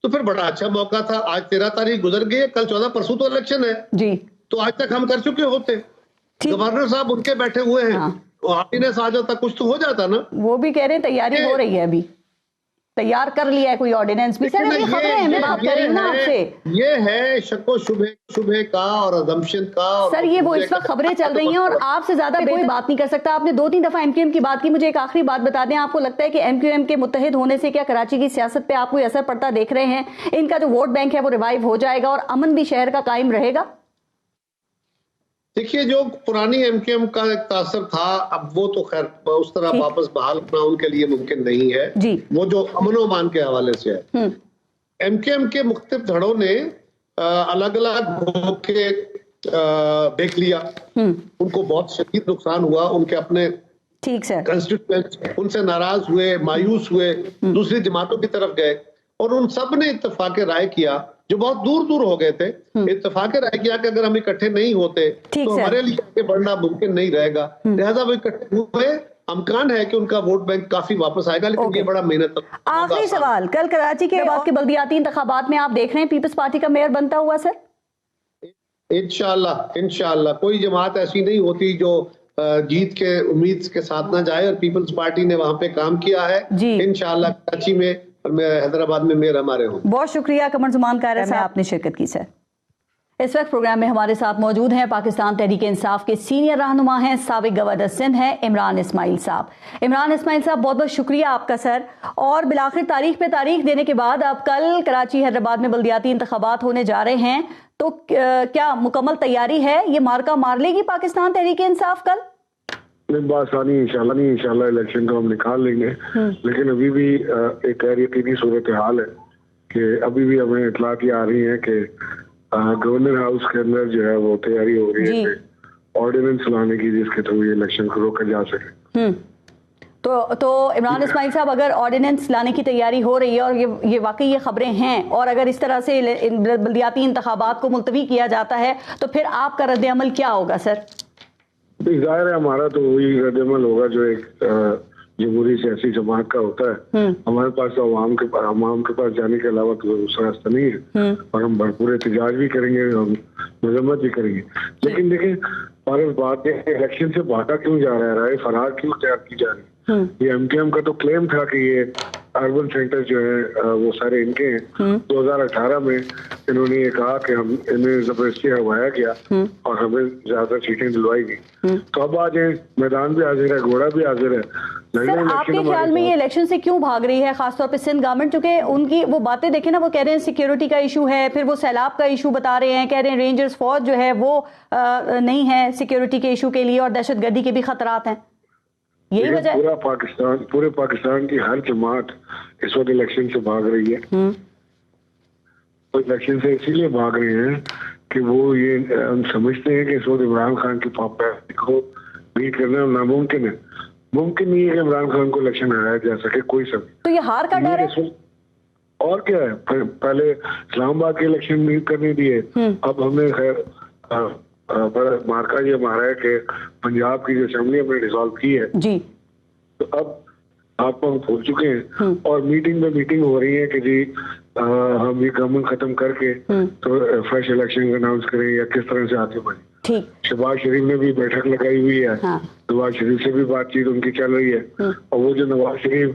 تو پھر بڑا اچھا موقع تھا. آج 13 تاریخ گزر گئی ہے، کل 14 پرسوں تو الیکشن ہے. جی تو آج تک ہم کر چکے ہوتے. گورنر صاحب ان کے بیٹھے ہوئے ہیں، آرڈیننس آ جاتا، کچھ تو ہو جاتا نا. وہ بھی کہہ رہے ہیں تیاری ہو رہی ہے، ابھی تیار کر لیا ہے کوئی آرڈیننس بھی. سر ابھی خبریں ہیں، میں بات کر رہی ہوں نا آپ سے. یہ ہے شک و شبہ کا اور assumption کا. سر یہ وہ اس وقت خبریں چل رہی ہیں اور آپ سے زیادہ کوئی بات نہیں کر سکتا. آپ نے 2-3 دفعہ ایم کیو ایم کی بات کی. مجھے ایک آخری بات بتا دیں، آپ کو لگتا ہے کہ ایم کیو ایم کے متحد ہونے سے کیا کراچی کی سیاست پہ آپ کوئی اثر پڑتا دیکھ رہے ہیں؟ ان کا جو ووٹ بینک ہے وہ ریوائیو ہو جائے گا اور امن بھی شہر کا قائم رہے گا؟ دیکھیے، جو پرانی ایم کیو ایم کا ایک تاثر تھا، اب وہ تو خیر اس طرح واپس بحال کرنا ان کے لیے ممکن نہیں ہے. وہ جو امن و امان کے حوالے سے ہے. ایم کیو ایم کے مختلف دھڑوں نے الگ الگ ہو کے دیکھ لیا. ان کو بہت شدید نقصان ہوا، ان کے اپنے کنسٹیٹوئنٹس ان سے ناراض ہوئے، مایوس ہوئے، دوسری جماعتوں کی طرف گئے اور ان سب نے اتفاق رائے کیا جو بہت دور دور ہو گئے تھے اتفاق رائے کیا کہ اگر ہم اکٹھے نہیں ہوتے تو ہمارے لیے آگے بڑھنا ممکن نہیں رہے گا، لہذا وہ اکٹھے ہوئے، امکان ہے کہ ان کا ووٹ بینک کافی واپس آئے گا، لیکن یہ بڑا محنت۔ آخری سوال، کل کراچی کے بعد کے بلدیاتی انتخابات میں آپ دیکھ رہے ہیں پیپلز پارٹی کا میئر بنتا ہوا سر؟ انشاءاللہ کوئی جماعت ایسی نہیں ہوتی جو جیت کے امید کے ساتھ نہ جائے، اور پیپلز پارٹی نے وہاں پہ کام کیا ہے انشاءاللہ کراچی میں، اور میں حیدرآباد میں میئر ہمارے ہوں۔ بہت شکریہ قمر زمان قاہرہ صاحب، آپ نے شرکت کی سر۔ اس وقت پروگرام میں ہمارے ساتھ موجود ہیں پاکستان تحریک انصاف کے سینئر رہنما ہیں، سابق گورنر سندھ ہیں، عمران اسماعیل صاحب۔ عمران اسماعیل صاحب بہت بہت شکریہ آپ کا سر، اور بالآخر تاریخ پہ تاریخ دینے کے بعد اب کل کراچی حیدرآباد میں بلدیاتی انتخابات ہونے جا رہے ہیں، تو کیا مکمل تیاری ہے؟ یہ مارکا مار لے گی پاکستان تحریک انصاف کل؟ بآسانی انشاءاللہ الیکشن کو ہم نکال لیں گے، لیکن ابھی بھی ایک غیر یقینی صورتحال ہے کہ ابھی بھی ہمیں اطلاعات آ رہی ہیں کہ گورنر ہاؤس کے اندر جو ہے وہ تیاری ہو رہی ہے آرڈیننس لانے کی، جس کے تھرو یہ الیکشن کو روکا جا سکے۔ تو عمران اسماعیل صاحب، اگر آرڈیننس لانے کی تیاری ہو رہی ہے اور یہ واقعی یہ خبریں ہیں، اور اگر اس طرح سے بلدیاتی انتخابات کو ملتوی کیا جاتا ہے، تو پھر آپ کا رد عمل کیا ہوگا سر؟ ظاہر ہے ہمارا تو وہی رد عمل ہوگا جو ایک جمہوری سیاسی جماعت کا ہوتا ہے۔ ہمارے پاس عوام کے پاس جانے کے علاوہ تو دوسرا راستہ نہیں ہے، اور ہم بھرپور احتجاج بھی کریں گے، ہم مذمت بھی کریں گے۔ لیکن دیکھیں فارغ بات ہے، الیکشن سے بھاگا کیوں جا رہا ہے، رائے فرار کیوں اختیار کی جا رہی ہے؟ یہ ایم کیو ایم کا تو کلیم تھا کہ یہ اربن سینٹر جو ہے وہ سارے ان کے ہیں۔ 2018 میں انہوں نے یہ کہا کہ ہم انہیں زبردستی ہروایا گیا اور ہمیں زیادہ سیٹیں دلوائی گئی، تو اب آ جائیں، میدان بھی حاضر ہے، گھوڑا بھی حاضر ہے۔ سر آپ کے خیال میں یہ الیکشن سے کیوں بھاگ رہی ہے، خاص طور پہ سندھ گورنمنٹ؟ چونکہ ان کی وہ باتیں دیکھیں نا، وہ کہہ رہے ہیں سیکیورٹی کا ایشو ہے، پھر وہ سیلاب کا ایشو بتا رہے ہیں، کہہ رہے ہیں رینجرز فوج جو ہے وہ نہیں ہے سیکیورٹی کے ایشو کے لیے، اور دہشت گردی کے بھی خطرات ہیں، یہی وجہ ہے؟ پورے پاکستان کی ہر جماعت اس وقت الیکشن سے بھاگ رہی ہے۔ الیکشن سے اسی لیے بھاگ رہے ہیں کہ وہ یہ ہم سمجھتے ہیں کہ اس وقت عمران خان کی پاپولیرٹی کو بیٹ کرنا ناممکن ہے۔ ممکن نہیں ہے کہ عمران خان کو الیکشن ہرایا جا سکے کوئی سب، تو یہ ہار کا ڈر ہے اور کیا ہے۔ پہلے اسلام آباد کے الیکشن نہیں کرنے دیے، اب ہم نے خیر بڑا مارکا یہ مارا ہے کہ پنجاب کی جو اسمبلی ہم نے ڈیزالو کی ہے، تو اب آپ ہم بھول چکے ہیں، اور میٹنگ میں میٹنگ ہو رہی ہے کہ جی ہم یہ گورنمنٹ ختم کر کے تو فریش الیکشن اناؤنس کریں یا کس طرح سے آگے بڑھیں۔ شہباز شریف نے بھی بیٹھک لگائی ہوئی ہے، نواز شریف سے بھی بات چیت ان کی چل رہی ہے، اور وہ جو نواز شریف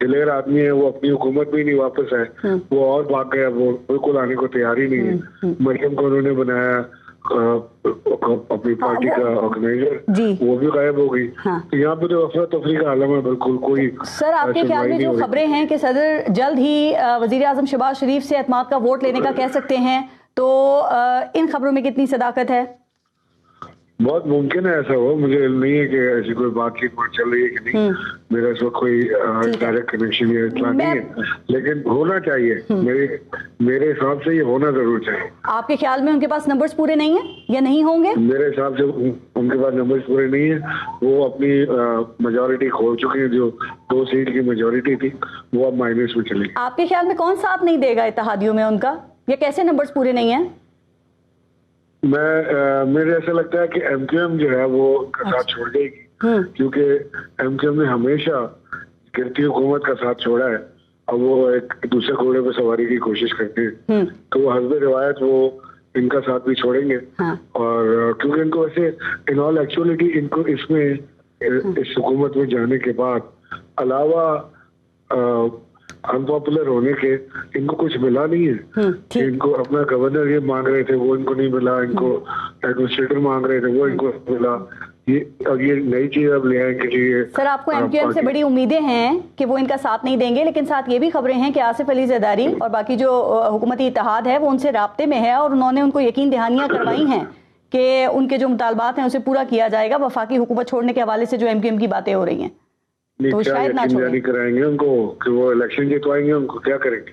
دلیر آدمی ہے وہ اپنی حکومت میں ہی نہیں واپس آئے، وہ اور بھاگ گیا، وہ بالکل آنے کو تیار ہی نہیں ہے۔ مریم کو انہوں نے بنایا اپنی پارٹی کا آرگنائزر، وہ بھی غائب ہو گئی، تو یہاں پہ تو افراتفری کا عالم ہے بالکل کوئی۔ سر آپ کے خیال میں جو خبریں ہیں کہ صدر جلد ہی وزیر اعظم شہباز شریف سے اعتماد کا ووٹ لینے کا کہہ سکتے ہیں، تو ان خبروں میں کتنی صداقت ہے؟ بہت ممکن ہے ایسا ہو، مجھے علم نہیں ہے کہ ایسی کوئی بات چیت چل رہی ہے کہ نہیں، میرا اس وقت کوئی ڈائریکٹ کنیکشن یا اطلاع نہیں ہے، لیکن ہونا چاہیے، میرے حساب سے یہ ہونا ضرور چاہیے۔ آپ کے خیال میں ان کے پاس نمبرز پورے نہیں ہیں یا نہیں ہوں گے؟ میرے حساب سے ان کے پاس نمبرز پورے نہیں ہیں، وہ اپنی میجورٹی کھو چکے ہیں، جو 2 سیٹ کی میجورٹی تھی وہ اب مائنس میں چلی گئی۔ آپ کے خیال میں کون ساتھ نہیں دے گا اتحادیوں میں ان کا، یا کیسے نمبرز پورے نہیں ہیں؟ مجھے ایسا لگتا ہے کہ ایم کیو ایم جو ہے وہ ساتھ چھوڑ جائے گی، کیونکہ ایم کیو ایم نے ہمیشہ گرتی حکومت کا ساتھ چھوڑا ہے، اور وہ ایک دوسرے گھوڑے پہ سواری کی کوشش کرتے ہیں، تو وہ حسب روایت وہ ان کا ساتھ بھی چھوڑیں گے، اور کیونکہ ان کو ویسے ان آل ایکچولیٹی ان کو اس میں اس حکومت میں جانے کے بعد علاوہ انپاپولر ہونے کے ان کو کچھ ملا نہیں ہے۔ ان کو اپنا گورنر یہ مانگ رہے تھے، وہ ان کو نہیں ملا، ان کو ایڈمنسٹریٹر مانگ رہے تھے، وہ ان کو ملا، اور یہ نئی چیز اب لے آئیں کہ سر آپ کو ایم کیو ایم سے بڑی امیدیں ہیں کہ وہ ان کا ساتھ نہیں دیں گے، لیکن ساتھ یہ بھی خبریں ہیں کہ آصف علی زرداری اور باقی جو حکومتی اتحاد ہے وہ ان سے رابطے میں ہے، اور انہوں نے ان کو یقین دہانیاں کروائی ہیں کہ ان کے جو مطالبات ہیں اسے پورا کیا جائے گا، وفاقی حکومت چھوڑنے کے حوالے سے جو ایم کیو ایم کی باتیں ہو رہی ہیں، تو شاید نہ چھوڑیں۔ کرائیں گے ان کو کہ وہ الیکشن جتوائیں گے، ان کو کیا کریں گے؟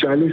40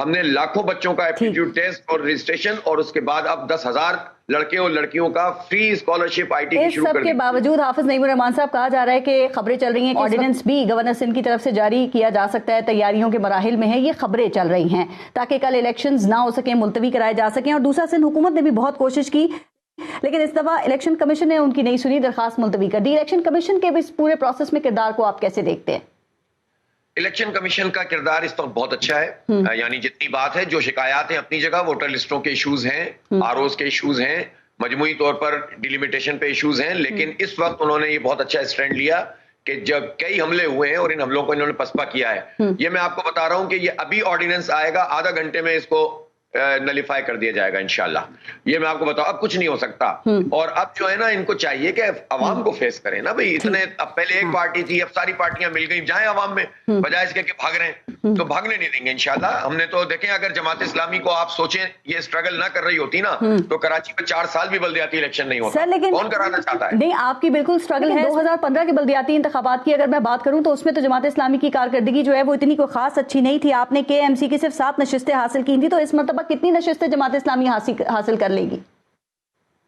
ہم نے لاکھوں بچوں کا ایپٹیٹیوڈ ٹیسٹ اور رجسٹریشن اور اس کے بعد اب 10,000 لڑکے اور لڑکیوں کا فری اسکالرشپ آئی ٹی کی شروع کر دی۔ اس سب کے باوجود حافظ نعیم الرحمان صاحب کہا جا رہا ہے کہ خبریں چل رہی ہیں کہ آرڈیننس بھی گورنر سندھ کی طرف سے جاری کیا جا سکتا ہے، تیاریوں کے مراحل میں ہے، یہ خبریں چل رہی ہیں تاکہ کل الیکشنز نہ ہو سکیں، ملتوی کرائے جا سکیں۔ اور دوسرا، سندھ حکومت نے بھی بہت کوشش کی لیکن اس دفعہ الیکشن کمیشن نے ان کی نہیں سنی، درخواست ملتوی کر دی۔ الیکشن کمیشن کے بھی اس پورے پروسیس میں کردار کو آپ کیسے دیکھتے ہیں؟ الیکشن کمیشن کا کردار اس وقت بہت اچھا ہے، یعنی جتنی بات ہے، جو شکایات ہیں اپنی جگہ، ووٹر لسٹوں کے ایشوز ہیں، آر اوز کے ایشوز ہیں، مجموعی طور پر ڈیلیمیٹیشن پہ ایشوز ہیں، لیکن اس وقت انہوں نے یہ بہت اچھا اسٹینڈ لیا کہ جب کئی حملے ہوئے ہیں اور ان حملوں کو انہوں نے پسپا کیا ہے۔ یہ میں آپ کو بتا رہا ہوں کہ یہ ابھی آرڈیننس آئے گا، آدھا گھنٹے میں اس کو نلیفائی کر دیا جائے گا انشاءاللہ۔ یہ میں آپ کو بتاؤں، اب کچھ نہیں ہو سکتا، اور اب جو ہے نا ان کو چاہیے کہ عوام کو فیس کریں نا بھائی، اتنے اب پہلے ایک پارٹی تھی، اب ساری پارٹیاں مل گئی، جائیں عوام میں، بجائے اس کے کہ بھاگ رہے ہیں، تو بھاگنے نہیں دیں گے انشاءاللہ۔ ہم نے تو دیکھیں، اگر جماعت اسلامی کو آپ سوچیں یہ اسٹرگل نہ کر رہی ہوتی نا تو کراچی میں 4 سال بھی بلدیاتی الیکشن نہیں ہوتا۔ کون کرانا چاہتا ہے؟ نہیں، آپ کی بالکل اسٹرگل ہے۔ 2015 کے بلدیاتی انتخابات کی اگر میں بات کروں تو اس میں تو جماعت اسلامی کی کارکردگی جو ہے وہ اتنی کوئی خاص اچھی نہیں تھی، آپ نے کے ایم سی کی صرف 7 نشستیں حاصل کی تھی، تو اس مرتبہ کتنی نشستیں جماعت اسلامی حاصل کر لے گی؟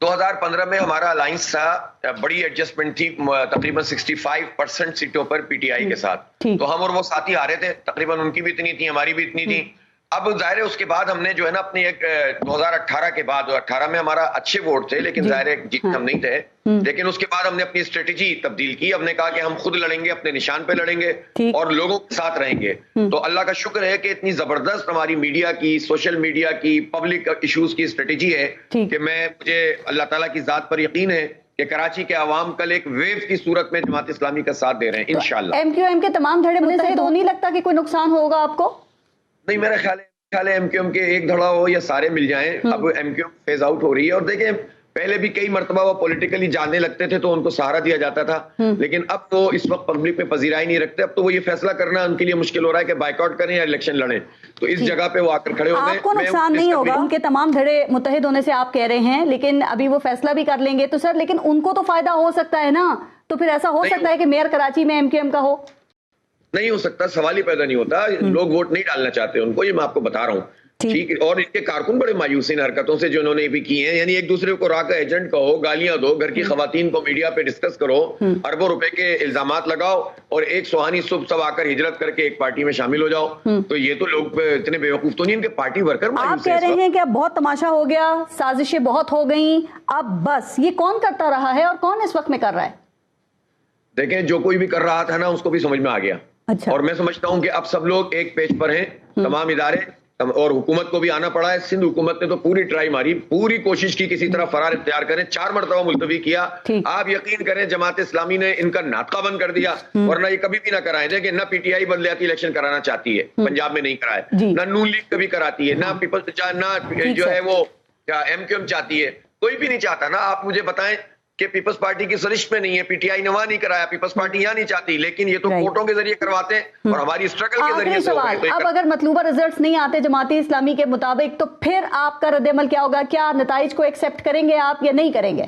2015 میں ہمارا الائنس تھا، بڑی ایڈجسٹمنٹ تھی، تقریباً 65% سیٹوں پر پی ٹی آئی کے ساتھ، تو ہم اور وہ ساتھی آ رہے تھے، تقریباً ان کی بھی اتنی تھی، ہماری بھی اتنی تھی۔ اب ظاہر ہے اس کے بعد ہم نے جو ہے نا اپنی ایک 2018 کے بعد، 18 میں ہمارا اچھے ووٹ تھے لیکن ظاہر ہے جیت ہم نہیں تھے، لیکن اس کے بعد ہم نے اپنی اسٹریٹجی تبدیل کی، ہم نے کہا کہ ہم خود لڑیں گے، اپنے نشان پہ لڑیں گے اور لوگوں کے ساتھ رہیں گے۔ تو اللہ کا شکر ہے کہ اتنی زبردست ہماری میڈیا کی، سوشل میڈیا کی، پبلک ایشوز کی اسٹریٹجی ہے کہ مجھے اللہ تعالیٰ کی ذات پر یقین ہے کہ کراچی کے عوام کل ایک ویو کی صورت میں جماعت اسلامی کا ساتھ دے رہے ہیں انشاءاللہ۔ ایم کیو ایم کے تمام دھڑے متحد تو نہیں لگتا کہ کوئی نقصان ہوگا آپ کو؟ نہیں، میرا خیال ہے ایم کیو ایم کے ایک دھڑا ہو یا سارے مل جائیں، اب M Q M phase out ہو رہی ہے، اور دیکھیں پہلے بھی کئی مرتبہ وہ پولیٹیکلی جاننے لگتے تھے تو ان کو سہارا دیا جاتا تھا، لیکن اب تو اس وقت پبلک میں پذیرائی نہیں رکھتے، اب تو وہ یہ فیصلہ کرنا ان کے لیے مشکل ہو رہا ہے کہ بائیک آؤٹ کریں یا الیکشن لڑیں، تو اس جگہ پہ وہ آ کر کھڑے ہو گئے۔ آپ کو نقصان نہیں ہوگا، ان کے تمام دھڑے متحد ہونے سے آپ کہہ رہے ہیں، لیکن ابھی وہ فیصلہ بھی کر لیں گے تو سر، لیکن ان کو تو فائدہ ہو سکتا ہے نا، تو پھر ایسا ہو سکتا ہے کہ میئر کراچی میں ایم کیو ایم کا ہو؟ نہیں ہو سکتا، سوال ہی پیدا نہیں ہوتا، لوگ ووٹ نہیں ڈالنا چاہتے ان کو، یہ میں آپ کو بتا رہا ہوں، ٹھیک ہے۔ اور ان کے کارکن بڑے مایوس ہیں حرکتوں سے جو انہوں نے بھی کی ہیں، یعنی ایک دوسرے کو راہ کا ایجنٹ کہو، گالیاں دو، گھر کی خواتین کو میڈیا پہ ڈسکس کرو، اربوں روپے کے الزامات لگاؤ، اور ایک سوہانی صبح سب آ کر ہجرت کر کے ایک پارٹی میں شامل ہو جاؤ، تو یہ تو لوگ اتنے بیوقوف تو نہیں، ان کے پارٹی ورکر مایوس ہیں۔ آپ کہہ رہے ہیں کہ اب بہت تماشا ہو گیا، سازشیں بہت ہو گئیں، اب بس یہ کون کرتا رہا ہے اور کون اس وقت میں کر رہا ہے؟ دیکھیں، جو کوئی بھی کر رہا تھا نا اس کو بھی سمجھ میں آ گیا، اور میں سمجھتا ہوں کہ اب سب لوگ ایک پیج پر ہیں، تمام ادارے، اور حکومت کو بھی آنا پڑا ہے۔ سندھ حکومت نے تو پوری ٹرائی ماری، پوری کوشش کی کسی طرح فرار اختیار کریں، 4 مرتبہ ملتوی کیا۔ آپ یقین کریں جماعت اسلامی نے ان کا ناطقہ بند کر دیا، ورنہ یہ کبھی بھی نہ کرائیں۔ دیکھیں، نہ پی ٹی آئی بلدیاتی الیکشن کرانا چاہتی ہے، پنجاب میں نہیں کرائے، نہ نون لیگ کبھی کراتی ہے، نہ پیپلز، نہ جو ہے وہ ایم کیو ایم چاہتی ہے، کوئی بھی نہیں چاہتا نا۔ آپ مجھے بتائیں کہ پیپلز پارٹی کی سرشت میں نہیں ہے، پی ٹی آئی نے وہاں نہیں کرایا، پیپلز پارٹی یہاں نہیں چاہتی، لیکن یہ تو کورٹوں کے ذریعے کرواتے ہیں اور ہماری اسٹرگل کے ذریعے سے ہو رہے ہیں۔ اب اگر مطلوبہ ریزلٹس نہیں آتے جماعت اسلامی کے مطابق تو پھر آپ کا رد عمل کیا ہوگا؟ کیا نتائج کو ایکسپٹ کریں گے آپ یا نہیں کریں گے؟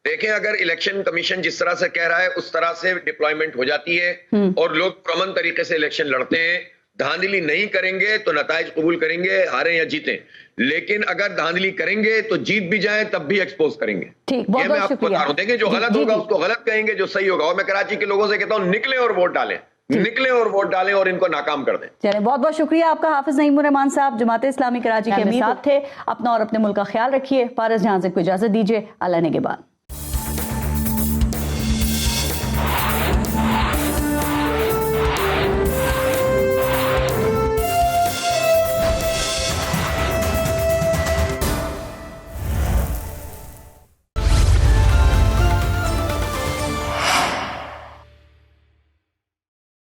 دیکھیں، اگر الیکشن کمیشن جس طرح سے کہہ رہا ہے اس طرح سے ڈپلائمنٹ ہو جاتی ہے اور لوگ پرامن طریقے سے الیکشن لڑتے ہیں، دھاندلی نہیں کریں گے تو نتائج قبول کریں گے، ہاریں یا جیتیں، لیکن اگر دھاندلی کریں گے تو جیت بھی جائیں تب بھی ایکسپوز کریں گے۔ ٹھیک، بہت بہت شکریہ۔ دیکھیں، جو غلط ہوگا اس کو غلط کہیں گے، جو صحیح ہوگا، اور میں کراچی کے لوگوں سے کہتا ہوں نکلیں اور ووٹ ڈالیں، نکلیں اور ووٹ ڈالیں اور ان کو ناکام کر دیں۔ چلیں، بہت بہت شکریہ آپ کا حافظ نعیم الرحمان صاحب، جماعت اسلامی کراچی کے ساتھ تھے۔ اپنا اور اپنے ملک کا خیال رکھیے۔ پارس جہاں سے کو اجازت دیجیے، اللہ نگہبان۔